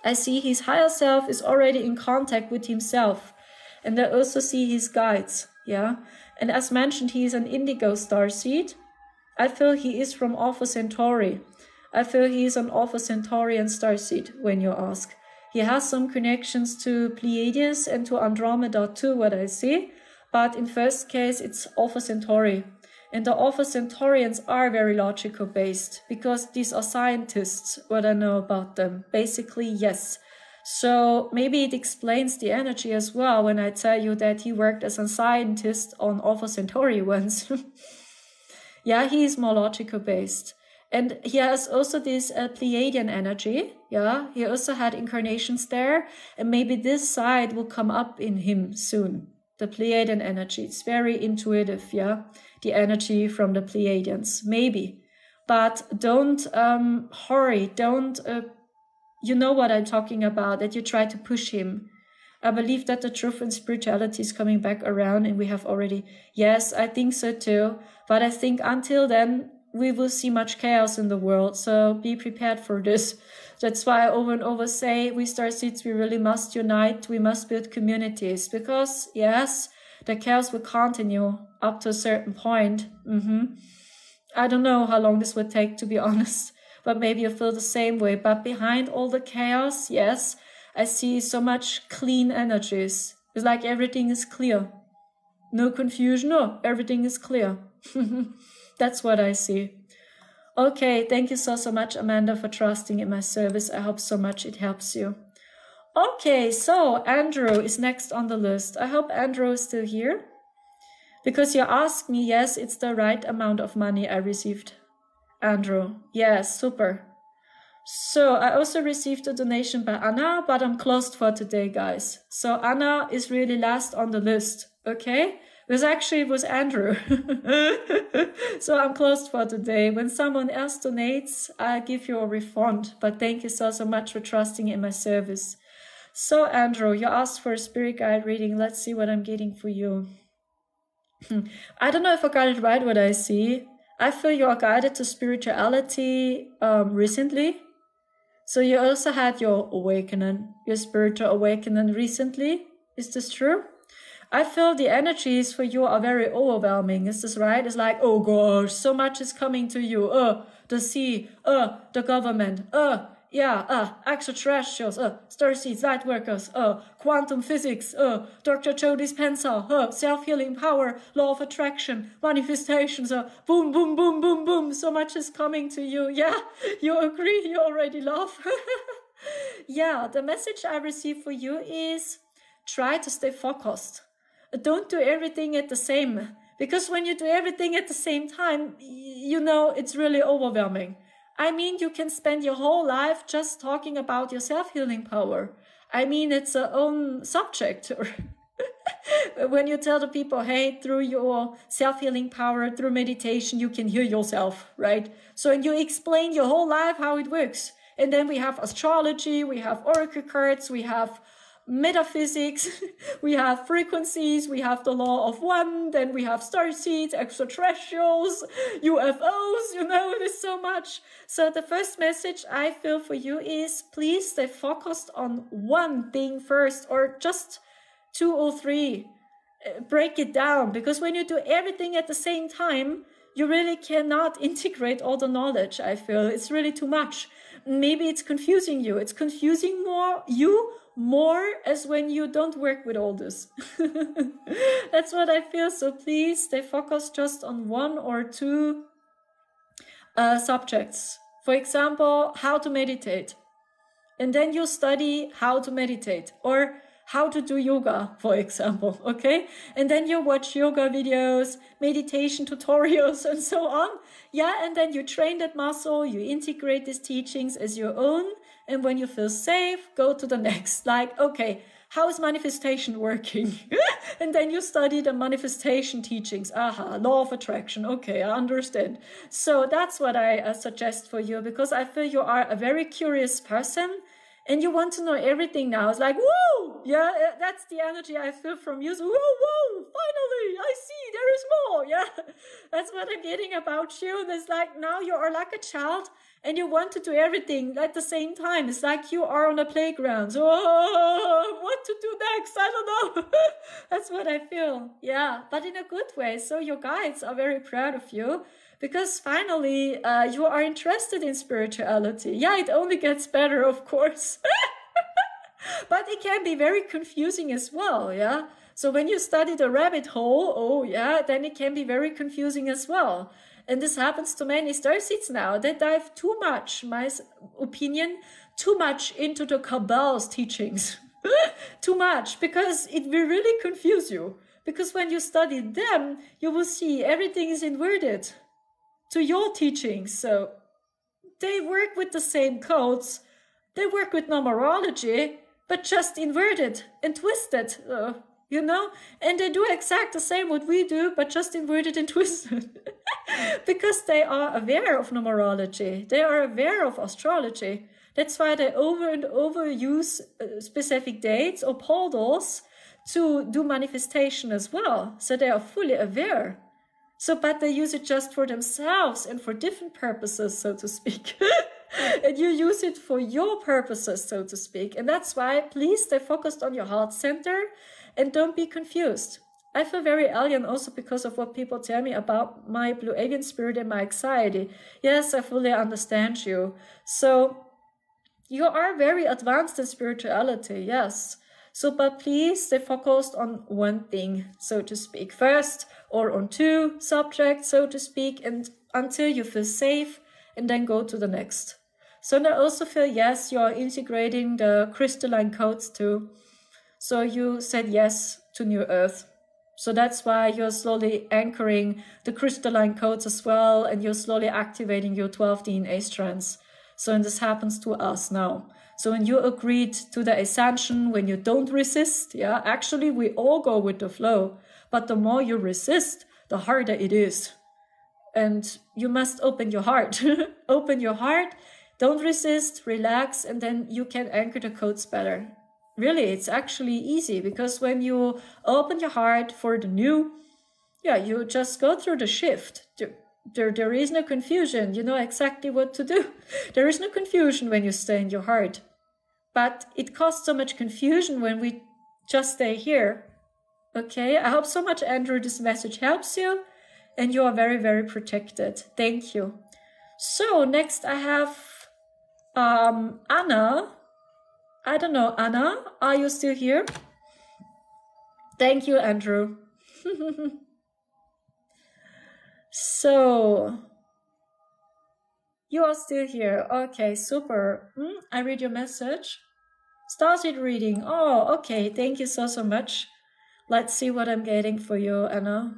I see his higher self is already in contact with himself. And I also see his guides. Yeah. And as mentioned, he is an indigo starseed. I feel he is from Alpha Centauri. I feel he is an Alpha Centaurian starseed when you ask. He has some connections to Pleiades and to Andromeda too, what I see. But in first case, it's Alpha Centauri. And the Alpha Centaurians are very logical based because these are scientists, what I know about them. Basically, yes. So maybe it explains the energy as well when I tell you that he worked as a scientist on Alpha Centauri once. Yeah, he is more logical based. And he has also this Pleiadian energy. Yeah, he also had incarnations there. And maybe this side will come up in him soon. The Pleiadian energy. It's very intuitive. Yeah, the energy from the Pleiadians. Maybe. But don't hurry. Don't, you know what I'm talking about, that you try to push him. I believe that the truth and spirituality is coming back around and we have already, yes, I think so too. But I think until then, we will see much chaos in the world. So be prepared for this. That's why I over and over say, we starseeds, we really must unite. We must build communities because yes, the chaos will continue up to a certain point. I don't know how long this would take, to be honest, but maybe you feel the same way. But behind all the chaos, yes, I see so much clean energies. It's like everything is clear. No confusion. No, everything is clear. That's what I see. Okay. Thank you so much, Amanda, for trusting in my service. I hope so much it helps you. Okay. So Andrew is next on the list. I hope Andrew is still here because you asked me. Yes, it's the right amount of money I received. Andrew. Yes. Super. So I also received a donation by Anna, but I'm closed for today, guys. So Anna is really last on the list. Okay. Because actually it was Andrew. So I'm closed for today. When someone else donates, I give you a refund. But thank you so much for trusting in my service. So Andrew, you asked for a spirit guide reading. Let's see what I'm getting for you. I don't know if I got it right what I see. I feel you are guided to spirituality recently. So you also had your awakening, your spiritual awakening recently. Is this true? I feel the energies for you are very overwhelming. Is this right? It's like, oh gosh, so much is coming to you. The sea, the government, extraterrestrials, starseeds, light workers, quantum physics, Dr. Joe Dispenza, self-healing power, law of attraction, manifestations, boom, boom, boom, boom, boom. So much is coming to you. Yeah, you agree. You already laugh. Yeah, the message I receive for you is try to stay focused. Don't do everything at the same, because when you do everything at the same time, you know, it's really overwhelming. I mean, you can spend your whole life just talking about your self-healing power. I mean, it's a own subject. When you tell the people, hey, through your self-healing power, through meditation, you can heal yourself, right? So, and you explain your whole life how it works. And then we have astrology, we have oracle cards, we have metaphysics, we have frequencies, we have the law of one, then we have starseeds, extraterrestrials, UFOs, you know, there's so much. So the first message I feel for you is please stay focused on one thing first, or just 2 or 3. Break it down, because when you do everything at the same time, you really cannot integrate all the knowledge, I feel. It's really too much. Maybe it's confusing you. It's confusing more as when you don't work with all this. That's what I feel. So please stay focused just on 1 or 2 subjects. For example, how to meditate. And then you study how to meditate, or how to do yoga, for example, okay? And then you watch yoga videos, meditation tutorials, and so on. Yeah, and then you train that muscle, you integrate these teachings as your own, and when you feel safe, go to the next. Like, okay, how is manifestation working? And then you study the manifestation teachings. Aha, law of attraction. Okay, I understand. So that's what I suggest for you, because I feel you are a very curious person. And you want to know everything now. It's like, whoa, yeah, that's the energy I feel from you. So, whoa, finally, I see there is more. Yeah, that's what I'm getting about you. It's like now you are like a child and you want to do everything at the same time. It's like you are on a playground. So, what to do next? I don't know. That's what I feel. Yeah, but in a good way. So your guides are very proud of you. Because finally, you are interested in spirituality. Yeah, it only gets better, of course. But it can be very confusing as well, yeah? So when you study the rabbit hole, oh yeah, then it can be very confusing as well. And this happens to many starseeds now. They dive too much, my opinion, too much into the Kabbal's teachings. Too much, because it will really confuse you. Because when you study them, you will see everything is inverted to your teachings. So they work with the same codes. They work with numerology, but just inverted and twisted, you know? And they do exact the same what we do, but just inverted and twisted. Because they are aware of numerology. They are aware of astrology. That's why they over and over use specific dates or portals to do manifestation as well. So they are fully aware. So, but they use it just for themselves and for different purposes, so to speak. And you use it for your purposes, so to speak. And that's why, please stay focused on your heart center and don't be confused. I feel very alien also because of what people tell me about my blue alien spirit and my anxiety. Yes, I fully understand you. So, you are very advanced in spirituality, yes. So, but please stay focused on one thing, so to speak, first, or on two subjects, so to speak, and until you feel safe, and then go to the next. So I also feel, yes, you are integrating the crystalline codes too. So you said yes to New Earth. So that's why you're slowly anchoring the crystalline codes as well, and you're slowly activating your 12 DNA strands. So, and this happens to us now. So when you agreed to the ascension, when you don't resist, yeah, actually we all go with the flow. But the more you resist, the harder it is. And you must open your heart. Open your heart, don't resist, relax, and then you can anchor the codes better. Really, it's actually easy because when you open your heart for the new, yeah, you just go through the shift. There is no confusion. You know exactly what to do. There is no confusion when you stay in your heart. But it causes so much confusion when we just stay here. Okay, I hope so much, Andrew, this message helps you. And you are very, very protected. Thank you. So next I have Anna. I don't know, Anna, are you still here? Thank you, Andrew. So, you are still here. Okay, super. I read your message. Started reading. Oh, okay. Thank you so much. Let's see what I'm getting for you, Anna.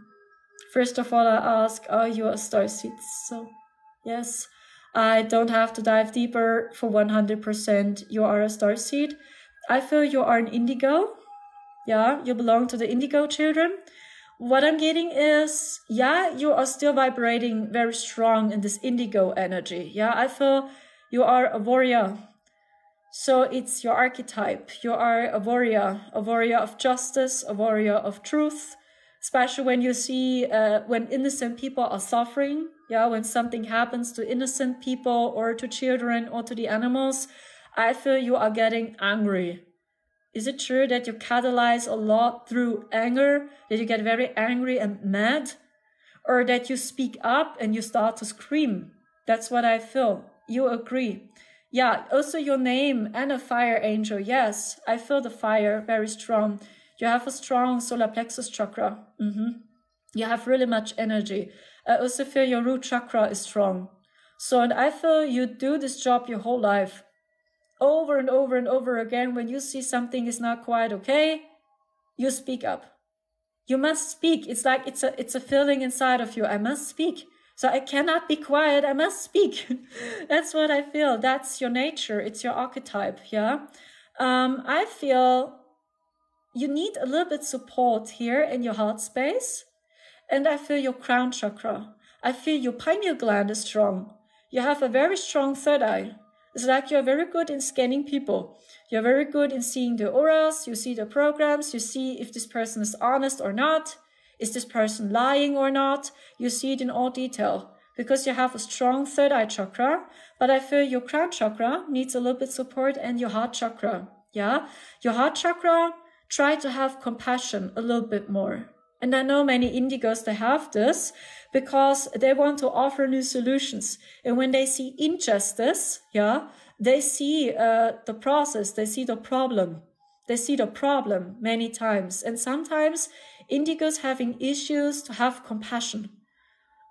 First of all, I ask, are you a starseed? So, yes, I don't have to dive deeper for 100%. You are a starseed. I feel you are an indigo. Yeah, you belong to the indigo children. What I'm getting is, yeah, you are still vibrating very strong in this indigo energy. Yeah, I feel you are a warrior. So it's your archetype. You are a warrior of justice, a warrior of truth, especially when you see, when innocent people are suffering. Yeah, when something happens to innocent people or to children or to the animals, I feel you are getting angry. Is it true that you catalyze a lot through anger, that you get very angry and mad? Or that you speak up and you start to scream? That's what I feel. You agree. Yeah, also your name and a fire angel. Yes, I feel the fire very strong. You have a strong solar plexus chakra. You have really much energy. I also feel your root chakra is strong. So, and I feel you do this job your whole life. Over and over and over again, when you see something is not quite okay, you speak up. You must speak. It's like it's a feeling inside of you. I must speak. So I cannot be quiet. I must speak. That's what I feel. That's your nature. It's your archetype. Yeah. I feel you need a little bit support here in your heart space. And I feel your crown chakra. I feel your pineal gland is strong. You have a very strong third eye. It's like you're very good in scanning people. You're very good in seeing the auras, you see the programs, you see if this person is honest or not. Is this person lying or not? You see it in all detail because you have a strong third eye chakra, but I feel your crown chakra needs a little bit support and your heart chakra. Yeah. Your heart chakra, try to have compassion a little bit more. And I know many indigos, they have this because they want to offer new solutions. And when they see injustice, yeah, they see the process, they see the problem. They see the problem many times. And sometimes indigos having issues to have compassion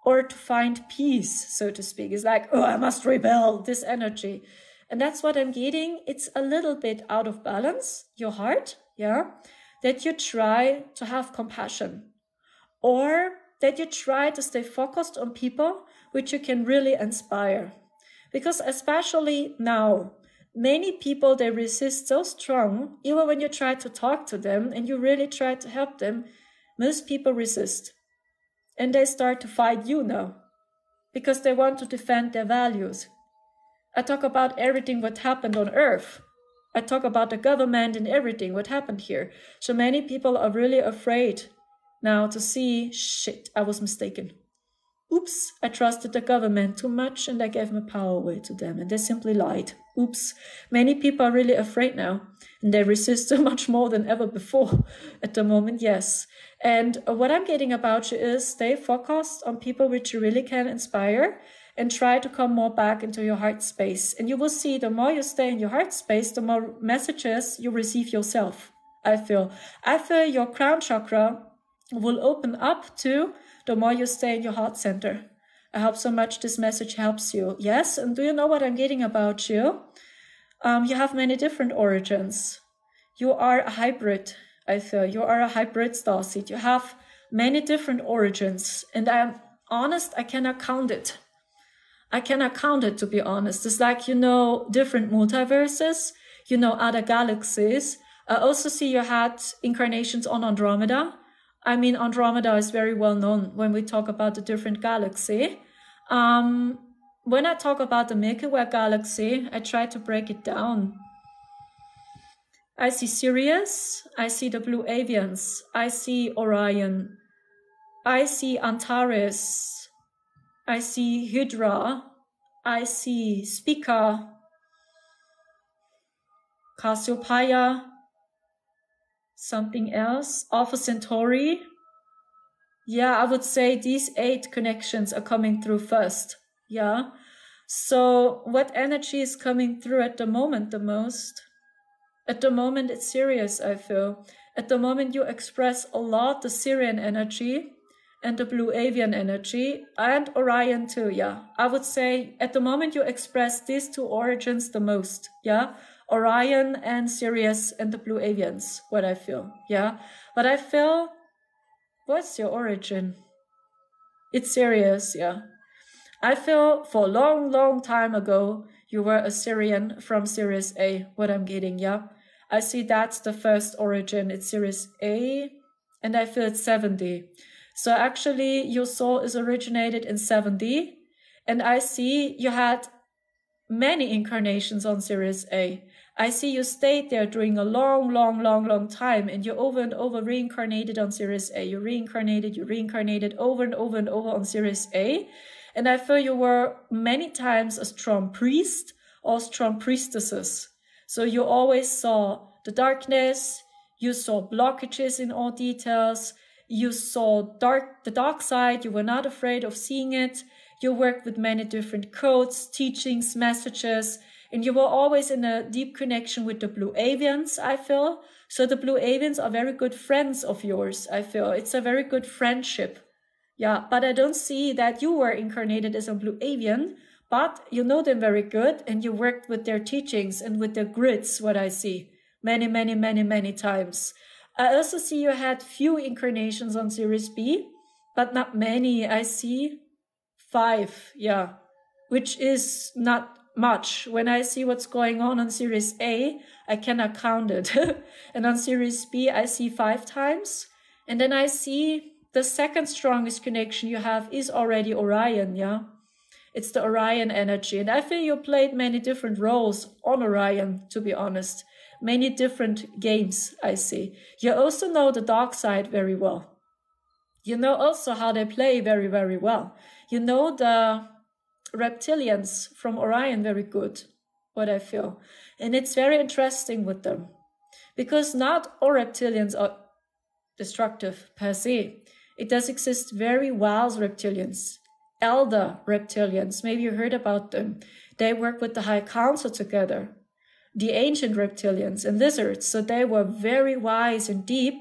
or to find peace, so to speak. It's like, oh, I must rebel, this energy. And that's what I'm getting. It's a little bit out of balance, your heart, yeah, that you try to have compassion or that you try to stay focused on people which you can really inspire. Because especially now, many people, they resist so strong, even when you try to talk to them and you really try to help them, most people resist. And they start to fight you now because they want to defend their values. I talk about everything what happened on earth. I talk about the government and everything what happened here. So many people are really afraid now to see, shit, I was mistaken. Oops, I trusted the government too much and I gave my power away to them and they simply lied. Oops, many people are really afraid now and they resist so much more than ever before at the moment, yes. And what I'm getting about you is stay focused on people which you really can inspire and try to come more back into your heart space. And you will see the more you stay in your heart space, the more messages you receive yourself, I feel. I feel your crown chakra will open up to the more you stay in your heart center. I hope so much this message helps you. Yes, and do you know what I'm getting about you? You have many different origins. You are a hybrid, I feel. You are a hybrid starseed. You have many different origins. And I'm honest, I cannot count it. I cannot count it, to be honest. It's like, you know, different multiverses, you know, other galaxies. I also see you had incarnations on Andromeda. I mean, Andromeda is very well known when we talk about the different galaxy. When I talk about the Milky Way galaxy, I try to break it down. I see Sirius, I see the Blue Avians, I see Orion, I see Antares, I see Hydra, I see Spica, Cassiopeia, something else, Alpha Centauri. Yeah, I would say these 8 connections are coming through first. Yeah. So what energy is coming through at the moment the most? At the moment, it's Sirius, I feel. At the moment, you express a lot the Sirian energy and the Blue Avian energy and Orion too, yeah. I would say at the moment, you express these 2 origins the most, yeah. Orion and Sirius and the Blue Avians, what I feel, yeah. But I feel, what's your origin? It's Sirius, yeah. I feel for a long, long time ago, you were a Sirian from Sirius A, what I'm getting, yeah. I see that's the first origin, it's Sirius A, and I feel it's 70. So actually, your soul is originated in 70, and I see you had many incarnations on Sirius A. I see you stayed there during a long, long, long, long time, and you over and over reincarnated on Sirius A. You reincarnated over and over and over on Sirius A. And I feel you were many times a strong priest or strong priestesses. So you always saw the darkness, you saw blockages in all details, you saw the dark side, you were not afraid of seeing it. You worked with many different codes, teachings, messages, and you were always in a deep connection with the Blue Avians, I feel. So the Blue Avians are very good friends of yours, I feel. It's a very good friendship. Yeah, but I don't see that you were incarnated as a Blue Avian, but you know them very good and you worked with their teachings and with their grids, what I see. Many, many, many, many times. I also see you had few incarnations on Sirius B, but not many. I see 5, yeah, which is not much. When I see what's going on Sirius A, I cannot count it. And on Sirius B, I see 5 times. And then I see the second strongest connection you have is already Orion, yeah. It's the Orion energy. And I feel you played many different roles on Orion, to be honest. Many different games, I see. You also know the dark side very well. You know also how they play very, very well. You know the reptilians from Orion very good, what I feel. And it's very interesting with them. Because not all reptilians are destructive per se. It does exist very wise reptilians. Elder reptilians, maybe you heard about them. They work with the High Council together. The ancient reptilians and lizards, so they were very wise and deep.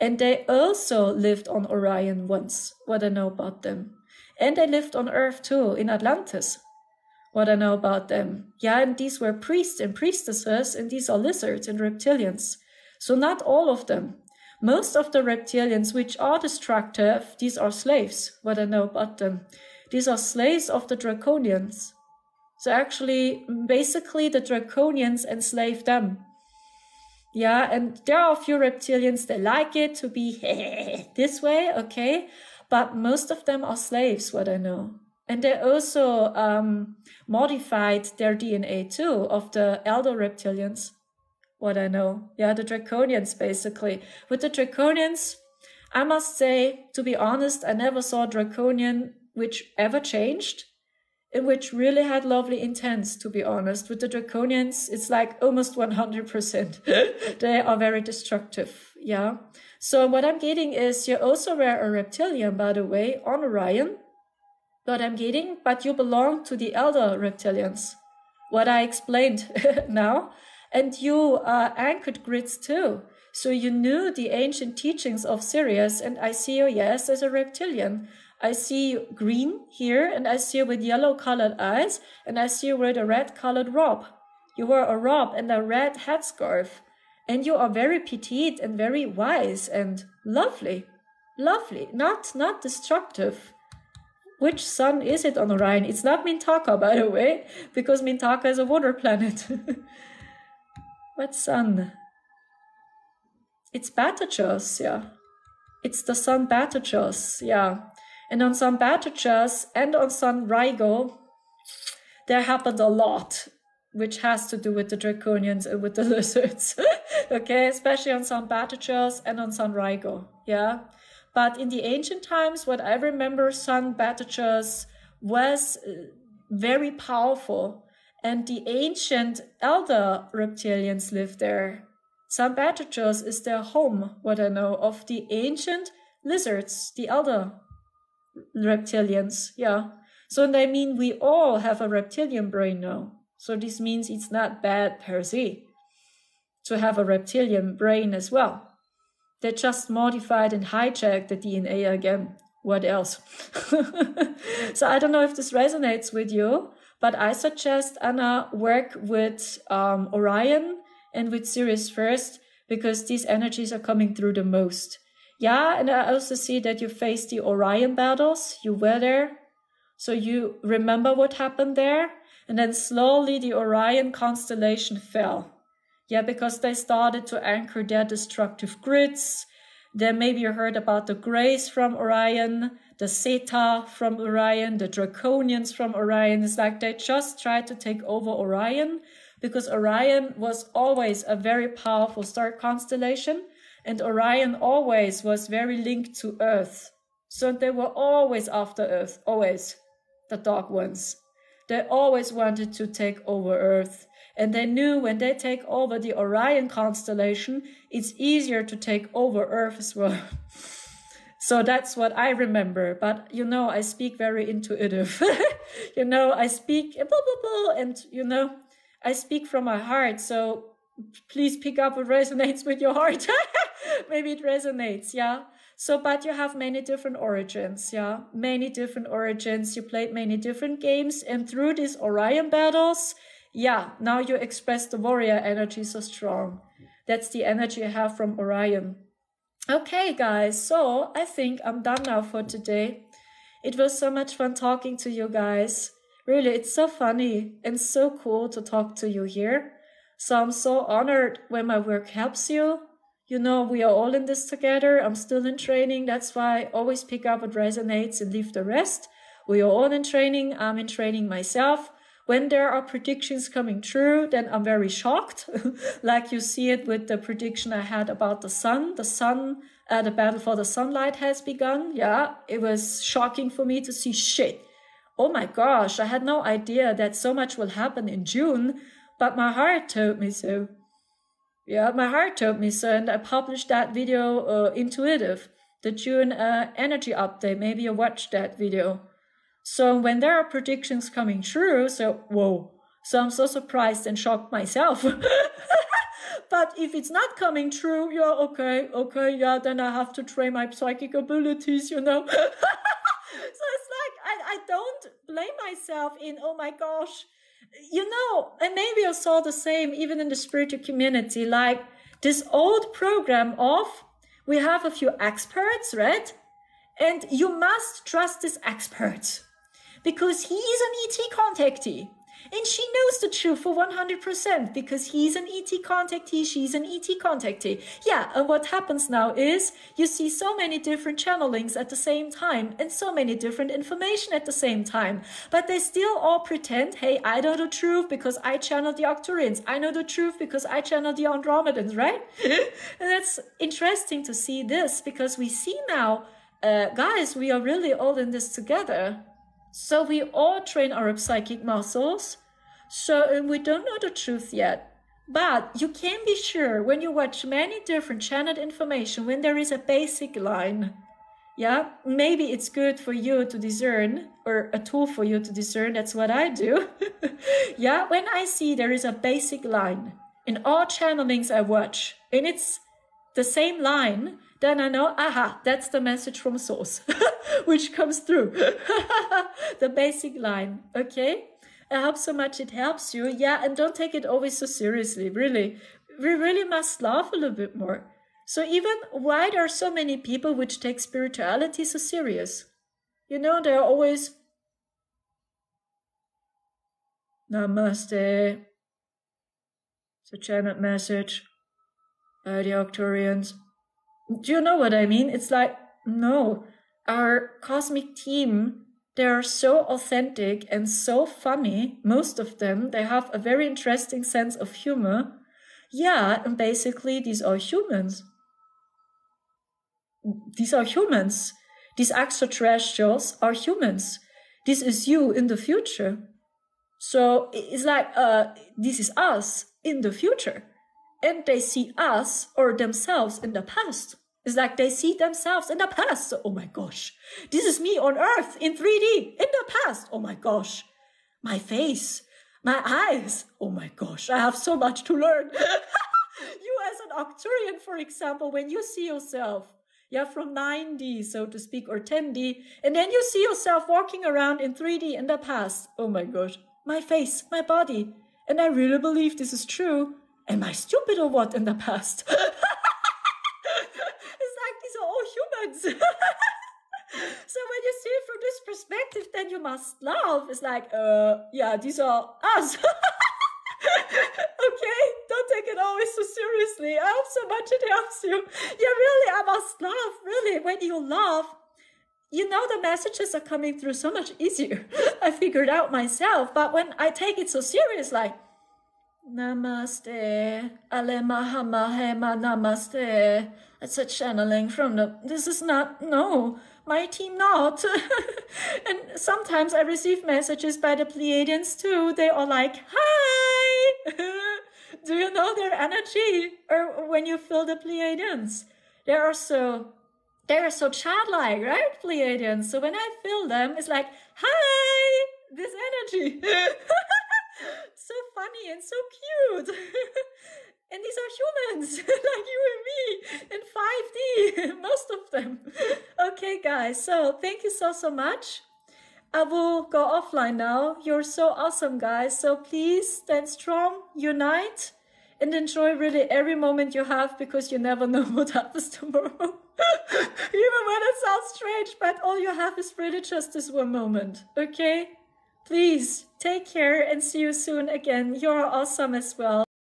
And they also lived on Orion once, what I know about them. And they lived on Earth too, in Atlantis, what I know about them. Yeah, and these were priests and priestesses, and these are lizards and reptilians. So not all of them. Most of the reptilians which are destructive, these are slaves, what I know about them. These are slaves of the draconians. So actually, basically the draconians enslave them. Yeah, and there are a few reptilians, they like it to be this way, okay? But most of them are slaves, what I know. And they also modified their DNA too, of the elder reptilians, what I know. Yeah, the draconians, basically. With the draconians, I must say, to be honest, I never saw a draconian which ever changed. Which really had lovely intents, to be honest. With the draconians, it's like almost 100%. They are very destructive, yeah. So what I'm getting is you also were a reptilian, by the way, on Orion. What I'm getting, but you belong to the elder reptilians. What I explained now. And you anchored grids too. So you knew the ancient teachings of Sirius, and I see you, yes, as a reptilian. I see you green here, and I see you with yellow colored eyes, and I see you with a red colored robe. You wear a robe and a red headscarf, and you are very petite and very wise and lovely. Lovely, not destructive. Which sun is it on Orion? It's not Mintaka, by the way, because Mintaka is a water planet. What sun? It's Betelgeuse, yeah. It's the sun Betelgeuse, yeah. And on Sun Betelgeuse and on Sun Rigel, there happened a lot, which has to do with the draconians and with the lizards. Okay, especially on Sun Betelgeuse and on Sun Rigel, yeah. But in the ancient times, what I remember, Sun Betelgeuse was very powerful. And the ancient elder reptilians lived there. Sun Betelgeuse is their home, what I know, of the ancient lizards, the elder reptilians, yeah. So I mean, we all have a reptilian brain now. So this means it's not bad per se to have a reptilian brain as well. They just modified and hijacked the DNA again. What else? So I don't know if this resonates with you, but I suggest, Anna, work with Orion and with Sirius first, because these energies are coming through the most. Yeah, and I also see that you faced the Orion battles. You were there. So you remember what happened there. And then slowly the Orion constellation fell. Yeah, because they started to anchor their destructive grids. Then maybe you heard about the Greys from Orion, the Zeta from Orion, the Draconians from Orion. It's like they just tried to take over Orion, because Orion was always a very powerful star constellation. And Orion always was very linked to Earth. So they were always after Earth, always, the dark ones. They always wanted to take over Earth. And they knew when they take over the Orion constellation, it's easier to take over Earth as well. So that's what I remember. But, you know, I speak very intuitive. You know, I speak blah, blah, blah, and, you know, I speak from my heart. So please pick up what resonates with your heart. Maybe it resonates, yeah. So, but you have many different origins, yeah. Many different origins. You played many different games. And through these Orion battles, yeah, now you express the warrior energy so strong. That's the energy I have from Orion. Okay, guys. So I think I'm done now for today. It was so much fun talking to you guys. Really, it's so funny and so cool to talk to you here. So I'm so honored when my work helps you. You know, we are all in this together. I'm still in training. That's why I always pick up what resonates and leave the rest. We are all in training. I'm in training myself. When there are predictions coming true, then I'm very shocked. Like you see it with the prediction I had about the sun. The battle for the sunlight has begun. Yeah, it was shocking for me to see shit. Oh my gosh, I had no idea that so much will happen in June, but my heart told me so. Yeah, my heart told me so, and I published that video, Intuitive, the June energy update. Maybe you watched that video. So when there are predictions coming true, so whoa. So I'm so surprised and shocked myself. But if it's not coming true, yeah, okay, yeah, then I have to train my psychic abilities, you know. So it's like, I don't blame myself in, oh my gosh, you know, and maybe you saw the same even in the spiritual community, like this old program of, we have a few experts, right? And you must trust these experts because he is an ET contactee. And she knows the truth for 100% because he's an ET contactee, she's an ET contactee. Yeah, and what happens now is you see so many different channelings at the same time and so many different information at the same time. But they still all pretend, hey, I know the truth because I channel the Arcturians. I know the truth because I channel the Andromedans, right? And that's interesting to see this because we see now, guys, we are really all in this together. So we all train our psychic muscles. So we don't know the truth yet. But you can be sure when you watch many different channeled information, when there is a basic line, yeah, maybe it's good for you to discern or a tool for you to discern. That's what I do. Yeah, when I see there is a basic line in all channelings I watch and it's the same line, then I know, aha, that's the message from source, which comes through. The basic line, okay? I hope so much it helps you. Yeah, and don't take it always so seriously, really. We really must laugh a little bit more. So even why there are so many people which take spirituality so serious? You know, they're always, Namaste. It's a channeled message by the Arcturians. Do you know what I mean? It's like, no, our cosmic team, they are so authentic and so funny. Most of them, they have a very interesting sense of humor. Yeah, and basically these are humans. These are humans. These extraterrestrials are humans. This is you in the future. So it's like, this is us in the future. And they see us or themselves in the past. It's like they see themselves in the past. So, oh my gosh, this is me on Earth in 3D in the past. Oh my gosh, my face, my eyes. Oh my gosh, I have so much to learn. You as an Arcturian, for example, when you see yourself, yeah, from 9D, so to speak, or 10D, and then you see yourself walking around in 3D in the past. Oh my gosh, my face, my body. And I really believe this is true. Am I stupid or what in the past? It's like these are all humans. So when you see it from this perspective, then you must laugh. It's like, yeah, these are us. Okay, don't take it always so seriously. I hope so much it helps you. Yeah, really, I must laugh. Really, when you laugh, you know the messages are coming through so much easier. I figured out myself. But when I take it so serious, like, Namaste, Ale Mahamahema Namaste. It's a channeling from this is not, no, my team not. And sometimes I receive messages by the Pleiadians too. They are like, hi! Do you know their energy? Or when you feel the Pleiadians, they are so childlike, right? Pleiadians. So when I feel them, it's like, hi! This energy. So funny and so cute. And these are humans, like you and me, in 5D, most of them. Okay, guys, so thank you so much. I will go offline now. You're so awesome, guys. So please stand strong, unite, and enjoy really every moment you have because you never know what happens tomorrow. Even when it sounds strange, but all you have is really just this one moment, okay? Please take care and see you soon again. You're awesome as well.